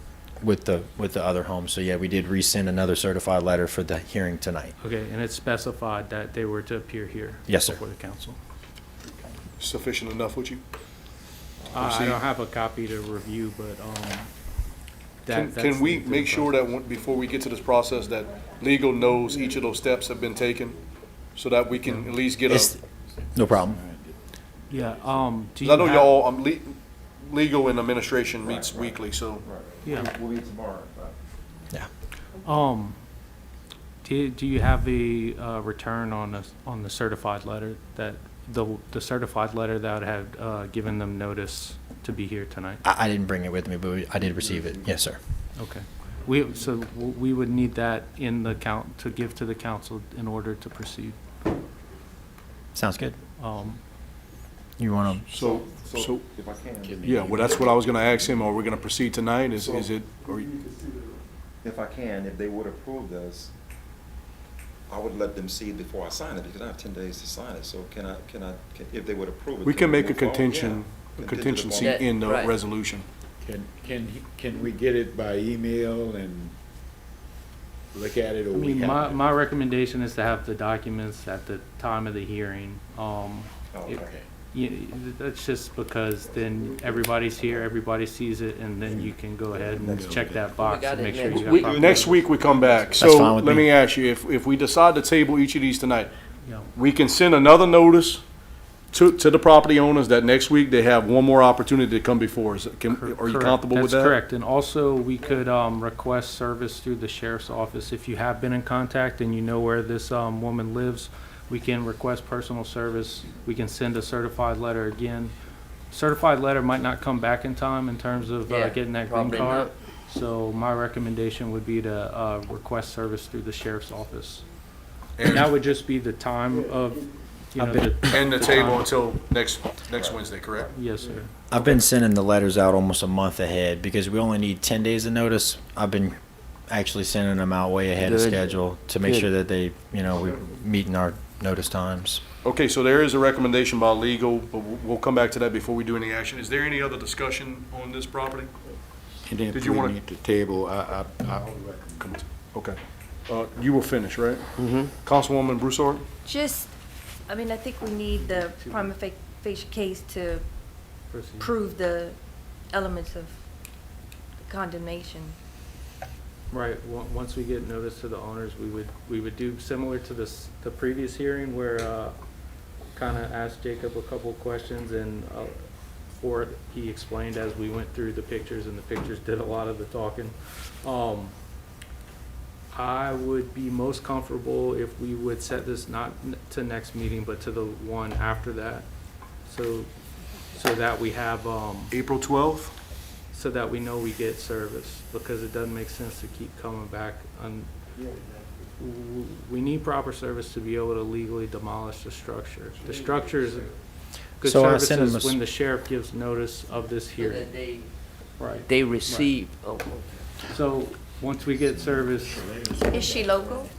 with the other home. So yeah, we did resend another certified letter for the hearing tonight. Okay, and it specified that they were to appear here? Yes, sir. Before the council? Sufficient enough with you? I don't have a copy to review, but, Can that's we the- make sure that before we get to this process, that legal knows each of those steps have been taken? So that we can at least get It's, no problem. Yeah, do 'cause you I know have- y'all, legal and administration meets weekly, so. Yeah. We'll meet tomorrow. Yeah. Do you have a return on the certified letter that, the certified letter that had given them notice to be here tonight? I didn't bring it with me, but I did receive it. Yes, sir. Okay. We would need that in the count, to give to the council in order to proceed. Sounds good. Um, You want to? So, If I can. yeah, well, that's what I was gonna ask him. Are we gonna proceed tonight? Is it, or If I can, if they would approve this, I would let them see it before I sign it, because I have 10 days to sign it, so if they would approve it. we can make a move forward? contention, Yeah. a contingency Yeah, in the right. resolution. Can we get it by email and look at it, or I we mean, have? my recommendation is to have the documents at the time of the hearing. Oh, It- okay. That's just because then everybody's here, everybody sees it, and then you can go ahead and check that box got and it make sure next you got week. proper. Next week we come back. That's So fine with let me. me ask you, if we decide to table each of these tonight, Yeah. we can send another notice to the property owners that next week they have one more opportunity to come before us. Are you Correct. comfortable with that? That's correct, and also we could request service through the sheriff's office. If you have been in contact and you know where this woman lives, we can request personal service. We can send a certified letter again. Certified letter might not come back in time in terms of Yeah, getting that green probably card. not. So my recommendation would be to request service through the sheriff's office. And that would just be the time of, you know, And the the table time. until next Wednesday, correct? Yes, sir. I've been sending the letters out almost a month ahead because we only need 10 days of notice. I've been actually sending them out way ahead of Good. schedule to make Good. sure that they, we meeting our notice times. Okay, so there is a recommendation by legal, but we'll come back to that before we do any action. Is there any other discussion on this property? And then Did if you we wanna- need to table, I Okay. You were finished, right? Mm-hmm. Councilwoman Broussard? Just, I mean, I think we need the prima facie case to Proceed. prove the elements of condemnation. Right, once we get notice to the owners, we would do similar to the previous hearing where, kinda asked Jacob a couple of questions and, for he explained as we went through the pictures and the pictures did a lot of the talking. I would be most comfortable if we would set this not to next meeting, but to the one after that. So that we have, April 12th? so that we know we get service, because it doesn't make sense to keep coming back. We need proper service to be able to legally demolish the structure. The structure is, good So I service sent him is a when the sheriff gives notice of this So hearing. that they, Right. they receive, oh, So, once we get service, Is she local?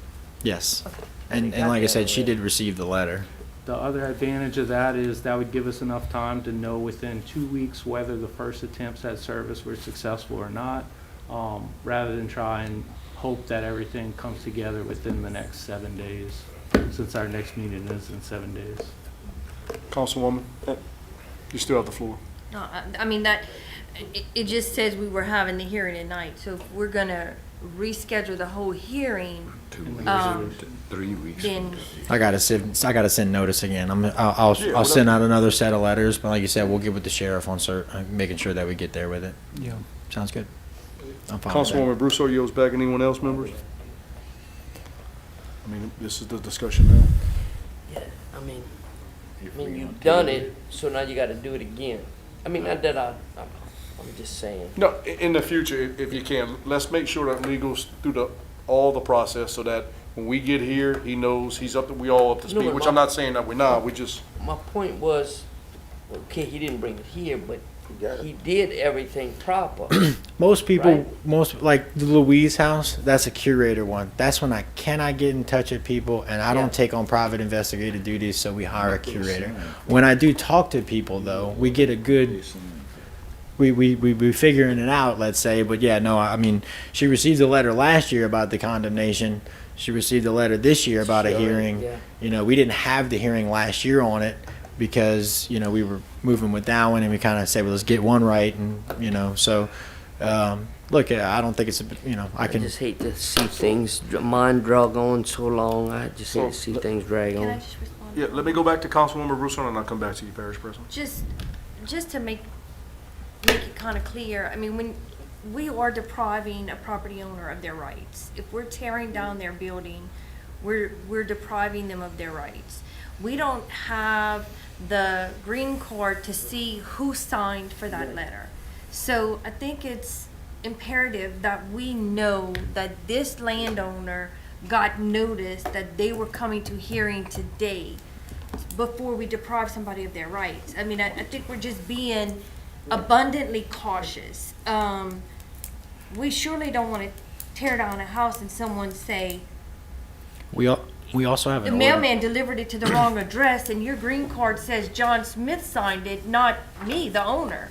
Yes. And like I said, she did receive the letter. the other advantage of that is that would give us enough time to know within 2 weeks whether the first attempts at service were successful or not, rather than try and hope that everything comes together within the next 7 days, since our next meeting is in 7 days. Councilwoman? You still have the floor. No, I mean, it just says we were having the hearing tonight, so if we're gonna reschedule the whole hearing, 3 weeks. then I gotta send notice again. I'll send out another set of letters, but like you said, we'll get with the sheriff on making sure that we get there with it. Yeah. Sounds good. I'm fine with that. Councilwoman Broussard yields back. Anyone else, members? I mean, this is the discussion now. yeah, I mean, you've done it, so now you gotta do it again. I mean, not that I'm just saying. No, in the future, if you can, let's make sure that legal's through all the process so that when we get here, he knows we all up to No, speed, but which my- I'm not saying that we're not, we just, My point was, okay, he didn't bring it here, but he did everything proper. Most people, Right. most like the Louise house, that's a curator one. That's when I cannot get in touch with people, and I Yeah. don't take on private investigative duties, so we hire a curator. When I do talk to people, though, we get a good. We figuring it out, let's say. But yeah, no, I mean, she received a letter last year about the condemnation. She received a letter this year about a Sure, hearing. yeah. You know, we didn't have the hearing last year on it because, you know, we were moving with that one, and we kind of said, well, let's get one right. And, you know, so, look, I don't think it's, you know, I I can. just hate to see things, mine drag on so long. I just hate to see things drag Oh. Can I on. just respond? Yeah, let me go back to Councilwoman Broussard, and I'll come back to you, Parish President. Just to make it kind of clear, I mean, when we are depriving a property owner of their rights, if we're tearing down their building, we're depriving them of their rights. We don't have the green card to see who signed for that letter. So I think it's imperative that we know that this landowner got notice that they were coming to hearing today before we deprive somebody of their rights. I mean, I think we're just being abundantly cautious. We surely don't want to tear down a house and someone say, We also have the an order. mailman delivered it to the wrong address and your green card says John Smith signed it, not me, the owner.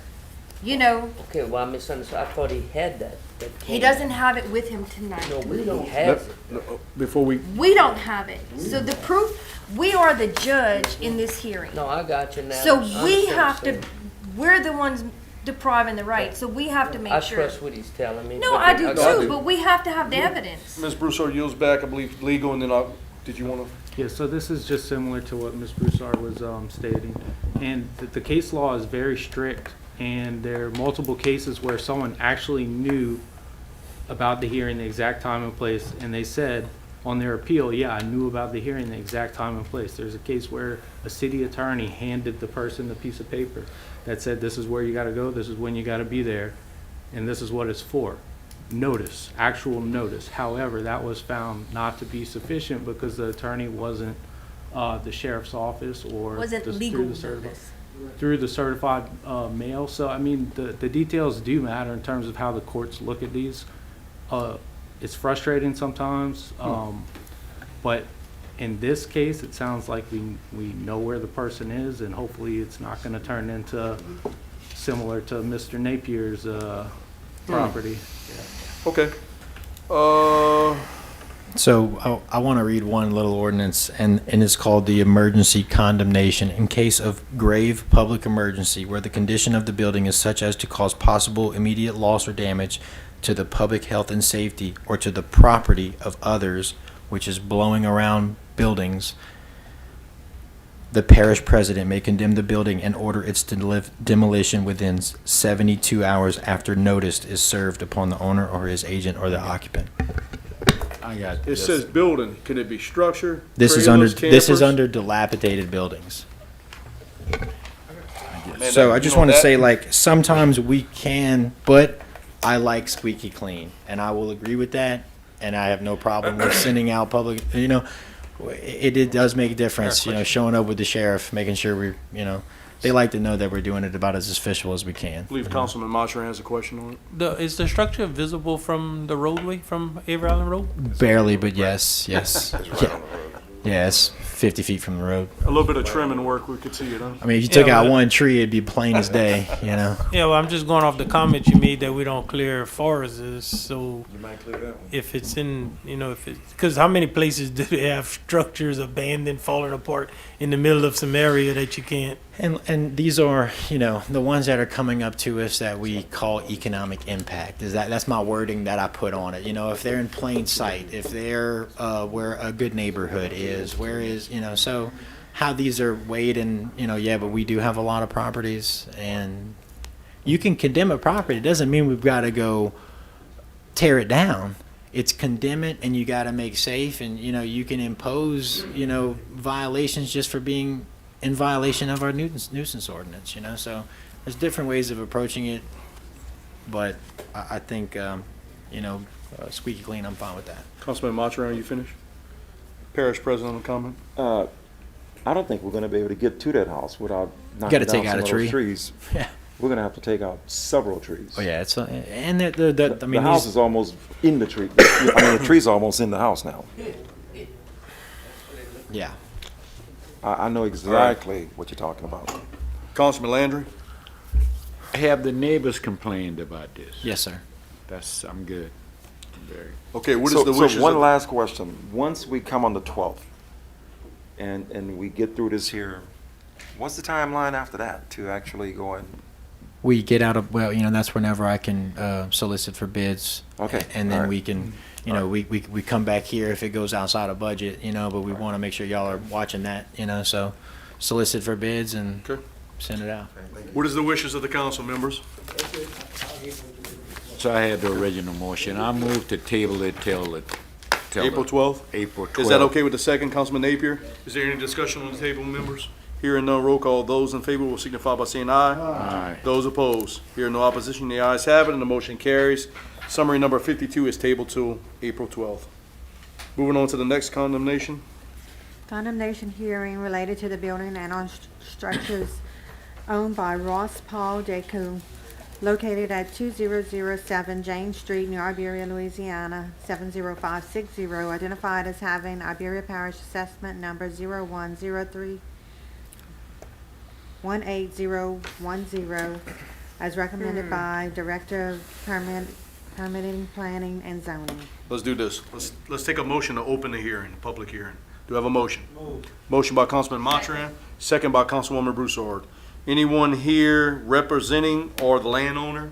You know, Okay, well, I misunderstood. I thought he had that. he doesn't have it with him tonight. No, we don't have it. Before we, We don't have it. So the proof, we are the judge in this hearing. No, I got you now. So I we understand have what you're to, saying. we're the ones depriving the right, so we have to I make sure. trust what he's telling me. No, but I do got too, you. but we have to have the evidence. Ms. Broussard yields back, I believe, legal, and then I'll, did you want to? Yeah, so this is just similar to what Ms. Broussard was stating. And the case law is very strict, and there are multiple cases where someone actually knew about the hearing, the exact time and place, and they said on their appeal, yeah, I knew about the hearing, the exact time and place. There's a case where a city attorney handed the person a piece of paper that said, this is where you gotta go, this is when you gotta be there, and this is what it's for. Notice, actual notice. However, that was found not to be sufficient because the attorney wasn't the sheriff's office or Wasn't the- legal through the certified notice. through the certified mail. So, I mean, the details do matter in terms of how the courts look at these. It's frustrating sometimes, but in this case, it sounds like we know where the person is, and hopefully it's not gonna turn into similar to Mr. Napier's property. Okay. So I want to read one little ordinance, and it's called the emergency condemnation. In case of grave public emergency where the condition of the building is such as to cause possible immediate loss or damage to the public health and safety or to the property of others, which is blowing around buildings, the parish president may condemn the building and order its demolition within 72 hours after notice is served upon the owner or his agent or the occupant. I got It this. says building, can it be structure? This is under trailers, this is campers? under dilapidated buildings. Man, So that- I just you know, want to that- say, like, sometimes we can, but I like squeaky clean, and I will agree with that. And I have no problem with sending out public. You know, it does make a difference. You know, showing up with the sheriff, making sure they like to know that we're doing it about as official as we can. I believe Councilman Matra has a question on it. Is the structure visible from the roadway, from Avery Island Road? Barely, but yes. Yeah. Yes, 50 feet from the road. A little bit of trimming work, we could see it, huh? I mean, if you took Yeah, out but- one tree, it'd be plain as day. You know. Yeah, well, I'm just going off the comment you made that we don't clear forests. So You might clear that one. if it's in, if it's, because how many places do they have structures abandoned, falling apart in the middle of some area that you can't? And these are, the ones that are coming up to us that we call economic impact. That's my wording that I put on it. If they're in plain sight, if they're where a good neighborhood is, so how these are weighed and, but we do have a lot of properties, and you can condemn a property. It doesn't mean we've got to go tear it down. It's condemn it, and you got to make safe, and, you can impose, violations just for being in violation of our nuisance ordinance, so there's different ways of approaching it, but I think, squeaky clean, I'm fine with that. Councilman Matra, are you finished? Parish President, a comment? I don't think we're gonna be able to get to that house without Gotta knocking take down out some a of those tree. trees. Yeah. we're gonna have to take out several trees. Oh yeah, it's and I mean The house these- is almost in the tree. I mean, the trees are almost in the house now. yeah. I know exactly what you're talking about. Councilman Landry? Have the neighbors complained about this? Yes, sir. I'm good. Very. Okay, what is the So wishes one of, last question. Once we come on the 12th and we get through this here, what's the timeline after that to actually go and? We get out of, well, that's whenever I can solicit for bids. Okay, And then all right. we can, we come back here if it goes outside of budget, but we want to make sure y'all are watching that, so solicit for bids and Okay. send it out. what is the wishes of the council members? So I had the original motion. I moved to table it till April 12th? April 12th. Is that okay with the second, Councilman Napier? Is there any discussion on the table, members? Hearing none, roll call. Those in favor will signify by saying aye. Aye. Those opposed, hearing no opposition, the ayes have it, and the motion carries. Summary number 52 is tabled till April 12th. Moving on to the next condemnation. Condemnation hearing related to the building and on structures owned by Ross Paul Deku, located at 2007 James Street, New Iberia, Louisiana, 70560, identified as having Iberia Parish Assessment Number 0103-18010, as recommended by Director of Permitting, Planning, and Zoning. Let's do this. Let's take a motion to open the hearing, the public hearing. Do I have a motion? Motion by Councilman Montran, second by Councilwoman Broussard. Anyone here representing or the landowner?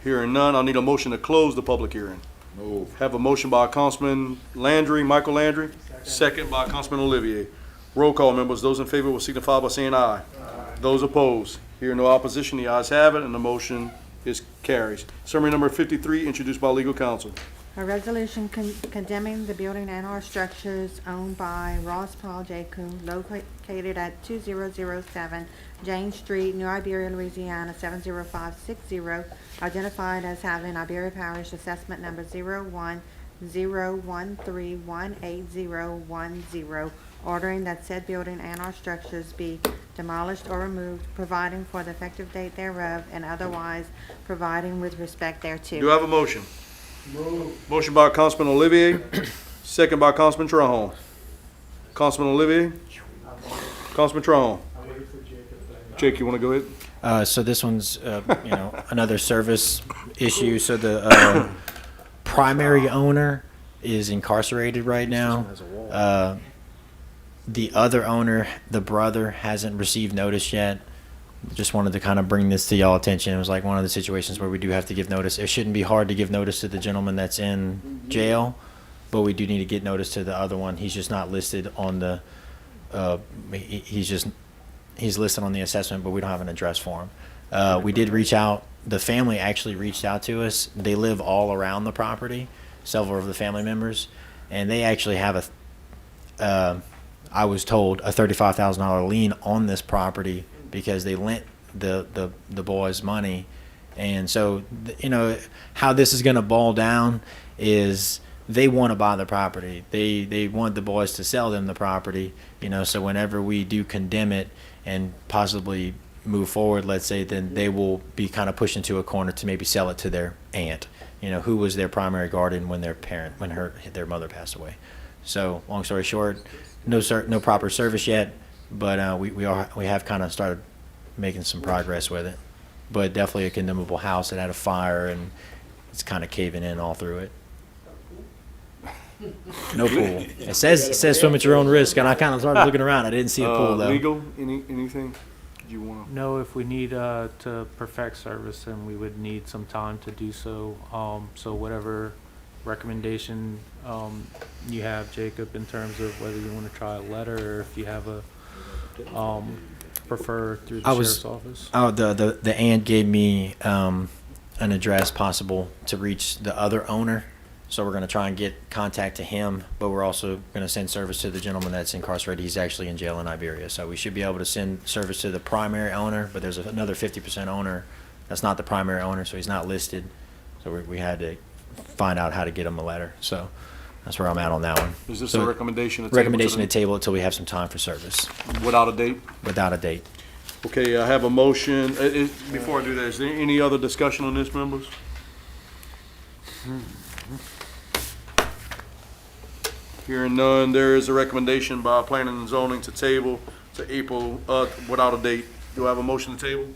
Hearing none, I'll need a motion to close the public hearing. Move. Have a motion by Councilman Landry, Michael Landry, second by Councilman Olivier. Roll call, members. Those in favor will signify by saying aye. Those opposed, hearing no opposition, the ayes have it, and the motion is carries. Summary number 53, introduced by legal counsel. A resolution condemning the building and or structures owned by Ross Paul Jacob, located at 2007 James Street, New Iberia, Louisiana, 70560, identified as having Iberia Parish Assessment Number 0101318010, ordering that said building and or structures be demolished or removed, providing for the effective date thereof, and otherwise providing with respect thereto. Do I have a motion? Motion by Councilman Olivier, second by Councilman Trahan. Councilman Olivier? Councilman Trahan? Jake, you want to go ahead? So this one's, another service issue. So the primary owner is incarcerated right now. The other owner, the brother, hasn't received notice yet. Just wanted to kind of bring this to y'all attention. It was like one of the situations where we do have to give notice. It shouldn't be hard to give notice to the gentleman that's in jail, but we do need to get notice to the other one. He's just not listed on the, he's listed on the assessment, but we don't have an address for him. We did reach out. The family actually reached out to us. They live all around the property, several of the family members, and they actually have I was told, a $35,000 lien on this property because they lent the boys money. And so, how this is going to boil down is they want to buy the property. They want the boys to sell them the property, so whenever we do condemn it and possibly move forward, let's say, then they will be kind of pushed into a corner to maybe sell it to their aunt, who was their primary guardian when their mother passed away. So, long story short, no proper service yet, but we have kind of started making some progress with it. But definitely a condemnable house. It had a fire and it's kind of caving in all through it. No pool. It says swim at your own risk, and I kind of started looking around. I didn't see a pool though. Legal, anything? Do you want to? No, if we need to perfect service, then we would need some time to do so. So whatever recommendation you have, Jacob, in terms of whether you want to try a letter or if you have a prefer through the sheriff's office. Oh, the aunt gave me an address possible to reach the other owner. So we're going to try and get contact to him, but we're also going to send service to the gentleman that's incarcerated. He's actually in jail in Iberia. So we should be able to send service to the primary owner, but there's another 50% owner that's not the primary owner, so he's not listed. So we had to find out how to get him a letter. So that's where I'm at on that one. Is this So a recommendation? Recommendation to table it until we have some time for service. Without a date? Without a date. Okay, I have a motion. Before I do that, is there any other discussion on this, members? Hearing none, there is a recommendation by Planning and Zoning to table to April, without a date. Do I have a motion to table?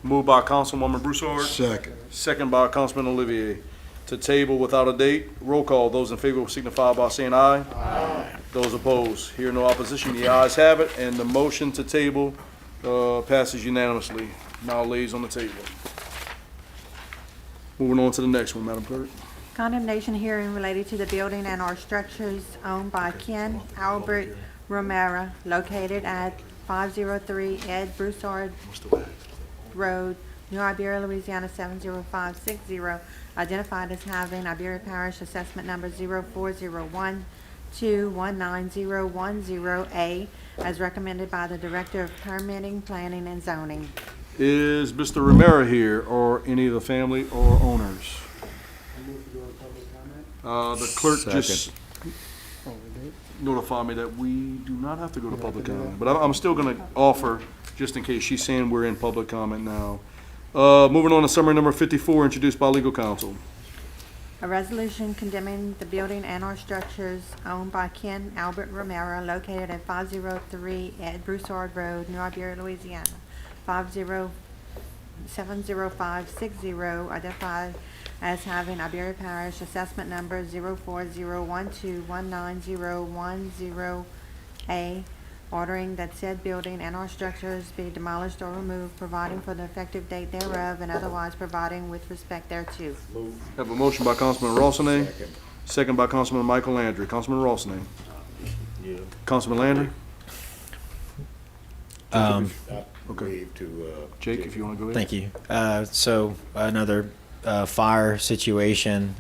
Moved by Councilwoman Broussard. Second. Second by Councilman Olivier. To table without a date. Roll call. Those in favor will signify by saying aye. Aye. Those opposed. Hear no opposition. The ayes have it, and the motion to table passes unanimously. Now lays on the table. Moving on to the next one, Madam Clerk. Condemnation hearing related to the building and or structures owned by Ken Albert Romero located at 503 Ed Broussard Road, New Iberia, Louisiana 70560, identified as having Iberia Parish Assessment Number 0401219010A, as recommended by the Director of Permitting, Planning, and Zoning. Is Mr. Romero here, or any of the family or owners? The clerk just notified me that we do not have to go to public comment, but I'm still gonna offer, just in case she's saying we're in public comment now. Moving on to summary number 54, introduced by legal counsel. A resolution condemning the building and or structures owned by Ken Albert Romero located at 503 Ed Broussard Road, New Iberia, Louisiana, 70560, identified as having Iberia Parish Assessment Number 0401219010A, ordering that said building and or structures be demolished or removed, providing for the effective date thereof, and otherwise providing with respect thereto. Have a motion by Councilman Rossini, second by Councilman Michael Landry. Councilman Rossini. Councilman Landry? Okay. Jake, if you want to go ahead. Thank you. So another fire situation.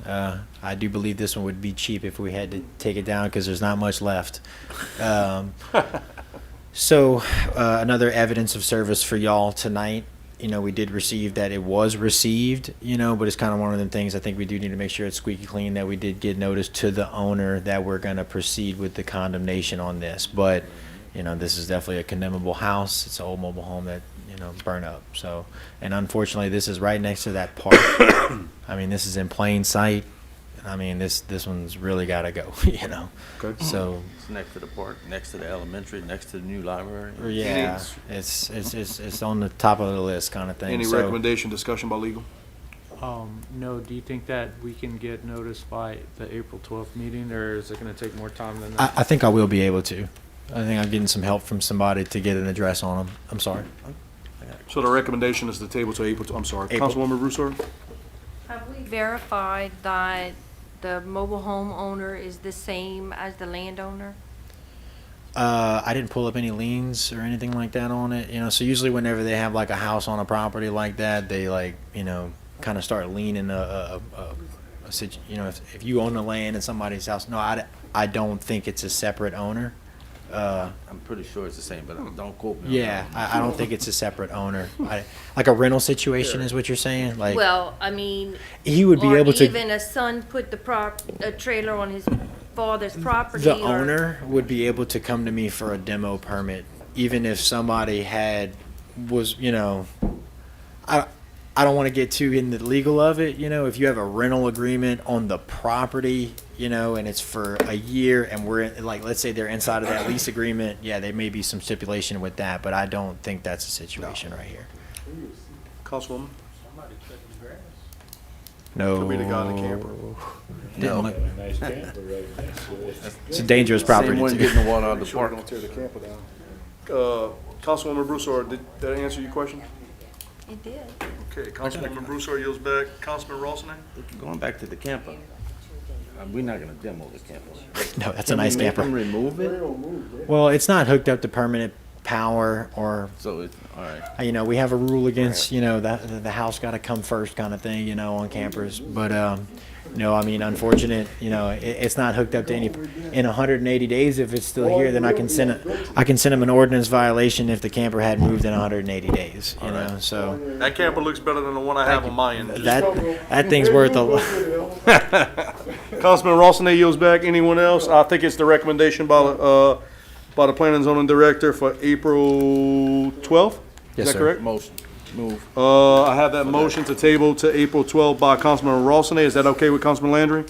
I do believe this one would be cheap if we had to take it down because there's not much left. So another evidence of service for y'all tonight. You know, we did receive that it was received, you know, but it's kind of one of them things I think we do need to make sure it's squeaky clean, that we did get notice to the owner that we're going to proceed with the condemnation on this. But, you know, this is definitely a condemnable house. It's an old mobile home that, you know, burned up. So, and unfortunately, this is right next to that park. I mean, this is in plain sight. I mean, this one's really got to go, you know. Okay. So, It's next to the park, next to the elementary, next to the new library. yeah, it's on the top of the list kind of thing. Any So, recommendation, discussion by legal? No, do you think that we can get notice by the April 12th meeting, or is it gonna take more time than that? I think I will be able to. I think I'm getting some help from somebody to get an address on them. I'm sorry. So the recommendation is the table to April, I'm sorry, April. Councilwoman Broussard? Have we verified that the mobile home owner is the same as the landowner? I didn't pull up any liens or anything like that on it, you know. So usually whenever they have like a house on a property like that, they like, you know, kind of start leaning you know, if you own the land in somebody's house. No, I don't think it's a separate owner. I'm pretty sure it's the same, but don't quote me on Yeah, that. I don't think it's a separate owner. Like a rental situation is what you're saying? Like, Well, I mean, he would be or able to. even a son put a trailer on his father's property. The or- owner would be able to come to me for a demo permit, even if somebody was, you know, I don't want to get too in the legal of it, you know. If you have a rental agreement on the property, you know, and it's for a year, and like, let's say they're inside of that lease agreement, yeah, there may be some stipulation with that, but I don't think that's a situation right here. Councilwoman? No. Could be the guy in the camper. Didn't look- It's a dangerous property. Same one too. getting the water out of the Sure, park. don't tear the camper down. Councilwoman Broussard, did that answer your question? It did. Okay, Councilwoman Broussard yields back. Councilman Rossini? Going back to the camper, we're not gonna demo the camper. No, that's a nice Can we make camper. them remove it? Well, it's not hooked up to permanent power or, So it's, all right. you know, we have a rule against, you know, that the house got to come first kind of thing, you know, on campers. But, no, I mean, unfortunate, you know, it's not hooked up to any, in 180 days, if it's still here, then I can send them an ordinance violation if the camper had moved in 180 days, you know, so That camper looks better than the one I have on my end. that thing's worth a lot. Councilman Rossini yields back. Anyone else? I think it's the recommendation by by the Planning and Zoning Director for April 12th? Yes, Is that sir. correct? Motion. Move. I have that motion to table to April 12th by Councilman Rawson. Is that okay with Councilman Landry?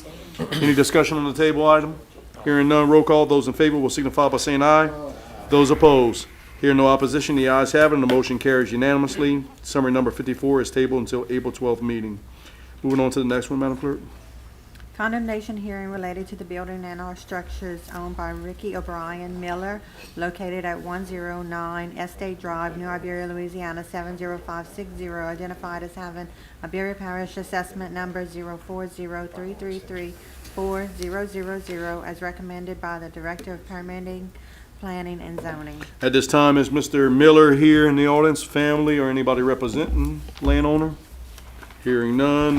Any discussion on the table item? Hearing none, roll call. Those in favor will signify by saying aye. Those opposed? Hearing no opposition, the ayes have it, and the motion carries unanimously. Summary number 54 is tabled until April 12th meeting. Moving on to the next one, Madam Clerk. Condemnation hearing related to the building and/or structures owned by Ricky O'Brien Miller, located at 109 Estate Drive, New Iberia, Louisiana 70560, identified as having Iberia Parish Assessment Number 0403334000, as recommended by the Director of Permitting, Planning, and Zoning. At this time, is Mr. Miller here in the audience, family, or anybody representing landowner? Hearing none.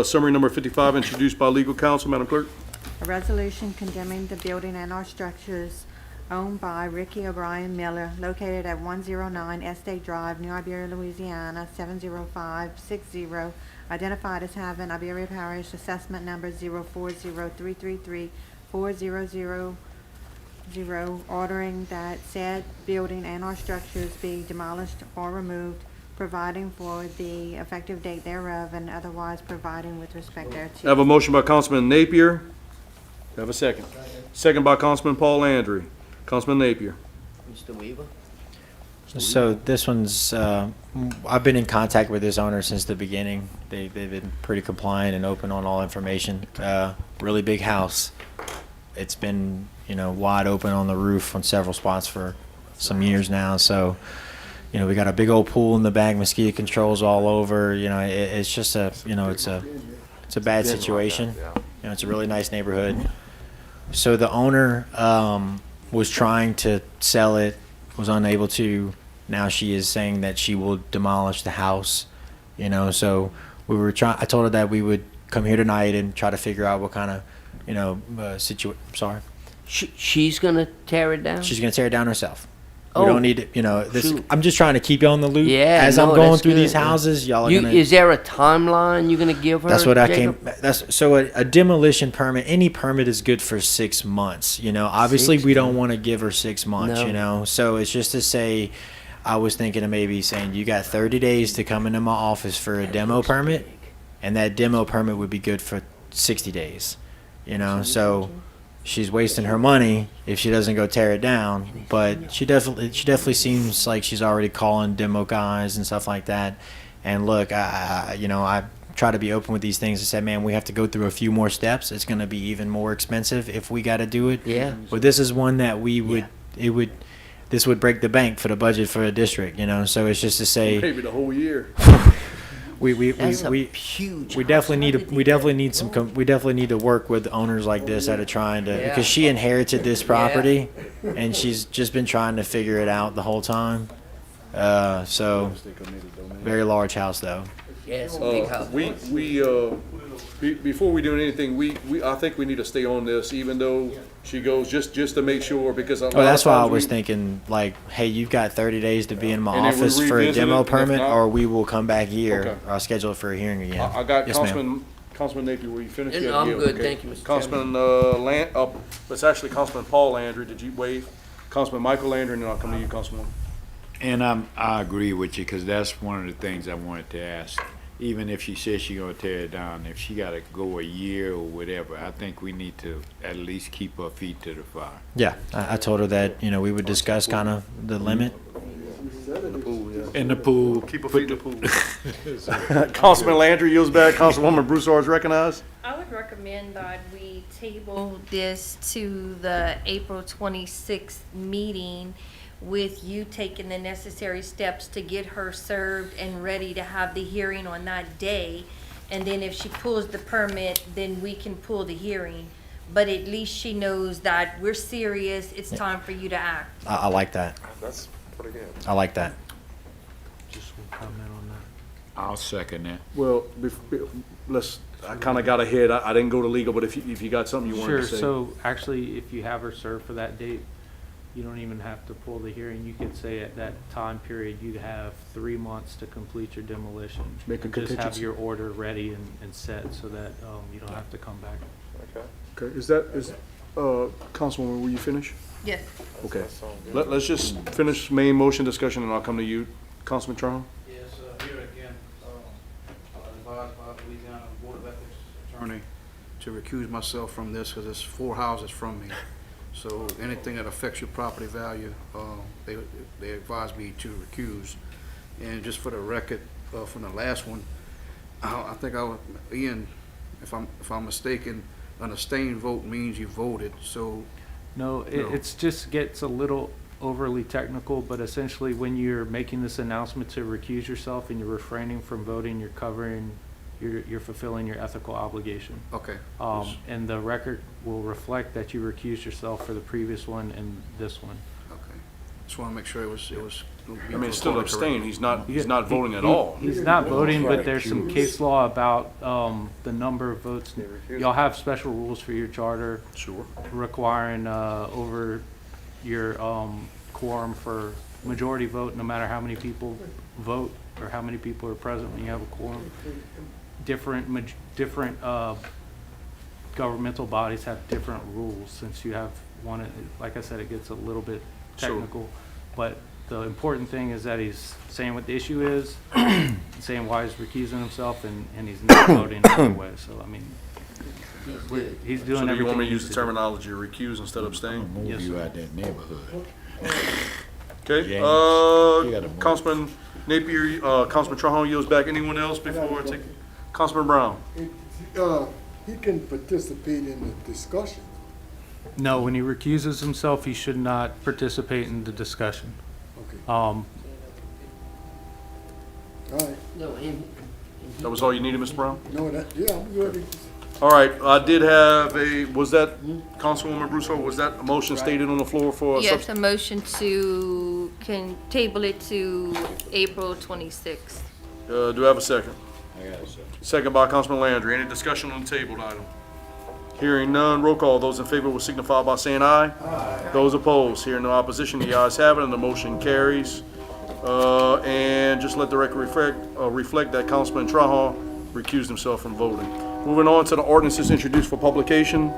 Summary number 55, introduced by legal counsel. Madam Clerk. A resolution condemning the building and/or structures owned by Ricky O'Brien Miller, located at 109 Estate Drive, New Iberia, Louisiana 70560, identified as having Iberia Parish Assessment Number 0403334000, ordering that said building and/or structures be demolished or removed, providing for the effective date thereof, and otherwise providing with respect I thereto. have a motion by Councilman Napier. Do I have a second? Second by Councilman Paul Landry. Councilman Napier. Mr. Weaver? So this one's, I've been in contact with this owner since the beginning. They've been pretty compliant and open on all information. Really big house. It's been, wide open on the roof on several spots for some years now. So, we got a big old pool in the back, mosquito controls all over. It's just it's a bad situation. It's a really nice neighborhood. So the owner was trying to sell it, was unable to. Now she is saying that she will demolish the house. So we were I told her that we would come here tonight and try to figure out what kind of, Sorry. She's gonna tear it down? She's gonna tear it down herself. We Oh, don't need to, this. shoot. I'm just trying to keep you on the loop. Yeah, As no, I'm going that's through good. these houses, y'all are gonna. Is there a timeline you're gonna give her? That's what I came. Jacob? So a demolition permit, any permit is good for 6 months. Obviously 6 we don't want to give her 6 months. No. So it's just to say, I was thinking of maybe saying you got 30 days to come into my office for a demo permit, and that demo permit would be good for 60 days. So she's wasting her money if she doesn't go tear it down. But she definitely seems like she's already calling demo guys and stuff like that. And look, I try to be open with these things. I said, man, we have to go through a few more steps. It's going to be even more expensive if we got to do it. Yeah. But this is one that this would break the bank for the budget for a district. So it's just to say Maybe the whole year. we huge. definitely need to work with owners like this that are trying to, because she inherited this property and she's just been trying to figure it out the whole time. So very large house though. Yes, big house. Before we do anything, I think we need to stay on this, even though she goes, just to make sure, because a lot of That's why I times was thinking, like, hey, you've got 30 days to be in my And then we office for a revisit it, demo and if permit, not- or we will come back here. Okay. I'll schedule it for a hearing again. I got Yes, ma'am. Councilman Napier, were you finished? No, Yeah, I'm yeah, good. okay. Thank you, Mr. Councilman, it's actually Councilman Paul Landry, did you waive? Councilman Michael Landry, and then I'll come to you, Councilman. And I agree with you, because that's one of the things I wanted to ask. Even if she says she's gonna tear it down, if she gotta go a year or whatever, I think we need to at least keep her feet to the fire. Yeah, I told her that, we would discuss kind of the limit. In the pool. Keep her feet in the pool. Councilman Landry yields back. Councilwoman Broussard is recognized. I would recommend that we table this to the April 26th meeting with you taking the necessary steps to get her served and ready to have the hearing on that day. And then if she pulls the permit, then we can pull the hearing. But at least she knows that we're serious, it's time for you to act. I like that. That's pretty good. I like that. Just one comment on that. I'll second that. Well, I kind of got ahead. I didn't go to legal, but if you got something you wanted Sure, to say. so actually, if you have her served for that date, you don't even have to pull the hearing. You could say at that time period, you'd have 3 months to complete your demolition. Make a Just have contingency. your order ready and set so that you don't have to come back. Okay, Councilwoman, will you finish? Yes. Okay. Let's just finish main motion discussion, and I'll come to you. Councilman Trahon? Yes, here again, advised by Louisiana Board of Ethics attorney to recuse myself from this because it's 4 houses from me. So anything that affects your property value, they advised me to recuse. And just for the record, from the last one, I think Ian, if I'm mistaken, an abstained vote means you voted, so. No, it's just gets a little overly technical, but essentially when you're making this announcement to recuse yourself and you're refraining from voting, you're covering, you're fulfilling your ethical obligation. Okay. And the record will reflect that you recused yourself for the previous one and this one. Okay. Just want to make sure it was. I mean, it's still abstain. He's not voting at all. He's not voting, but there's some case law about the number of votes. Y'all have special rules for your charter. Sure. Requiring over your quorum for majority vote, no matter how many people vote or how many people are present when you have a quorum. Different governmental bodies have different rules. Since you have one, like I said, it gets a little bit technical, but the important thing is that he's saying what the issue is, saying why he's recusing himself, and he's not voting anyway. So, I mean, he's doing So do you want me to everything use the terminology recuse instead of abstain? Move you out that neighborhood. Okay, James, Councilman Napier, Councilman Trahon yields back. Anyone else before I take? Councilman Brown? He can participate in the discussion. No, when he recuses himself, he should not participate in the discussion. Okay. Um, All right. That was all you needed, Mr. Brown? No, yeah, I'm good. All right, I did have was that, Councilwoman Broussard, was that a motion stated on the floor for? Yes, a motion to, can table it to April 26th. Do I have a second? I got a second. Second by Councilman Landry. Any discussion on the tabled item? Hearing none, roll call. Those in favor will signify by saying aye. Aye. Those opposed, hearing no opposition, the ayes have it, and the motion carries. And just let the record reflect that Councilman Trahon recused himself from voting. Moving on to the ordinances introduced for publication.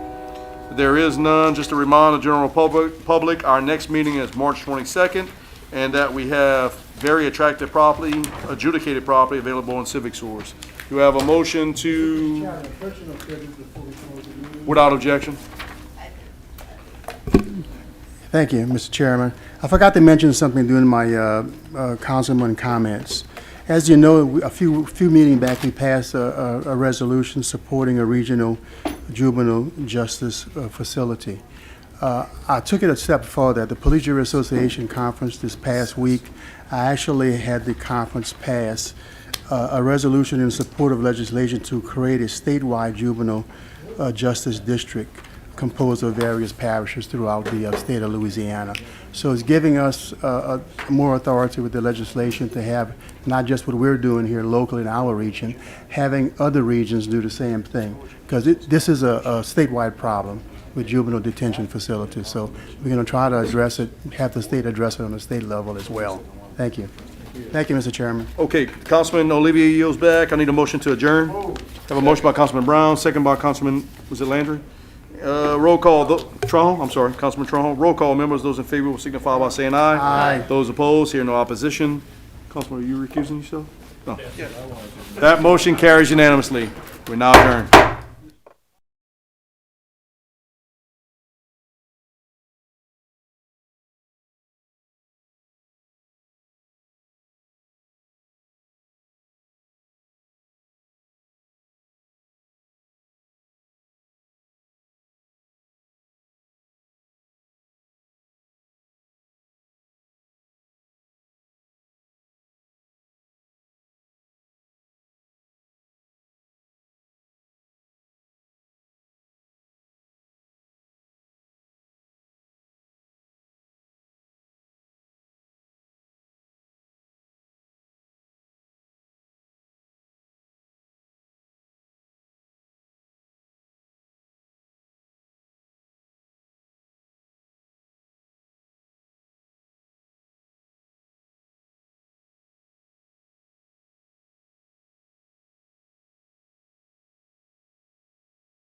There is none. Just to remind the general public, our next meeting is March 22nd, and that we have very attractive property, adjudicated property available in Civic Source. Do we have a motion to, without objection? Thank you, Mr. Chairman. I forgot to mention something during my councilman comments. As you know, a few meetings back, we passed a resolution supporting a regional juvenile justice facility. I took it a step further. At the Police Jury Association conference this past week, I actually had the conference pass a resolution in support of legislation to create a statewide juvenile justice district composed of various parishes throughout the state of Louisiana. So it's giving us more authority with the legislation to have not just what we're doing here locally in our region, having other regions do the same thing. Because this is a statewide problem with juvenile detention facilities. So we're going to try to address it, have the state address it on the state level as well. Thank you. Thank you, Mr. Chairman. Okay, Councilman Olivier yields back. I need a motion to adjourn. Have a motion by Councilman Brown, second by Councilman, was it Landry? Roll call, Trahon, I'm sorry, Councilman Trahon. Roll call, members, those in favor will signify by saying aye. Aye. Those opposed, hear no opposition. Councilman, are you recusing yourself? No. That motion carries unanimously. We're now adjourned.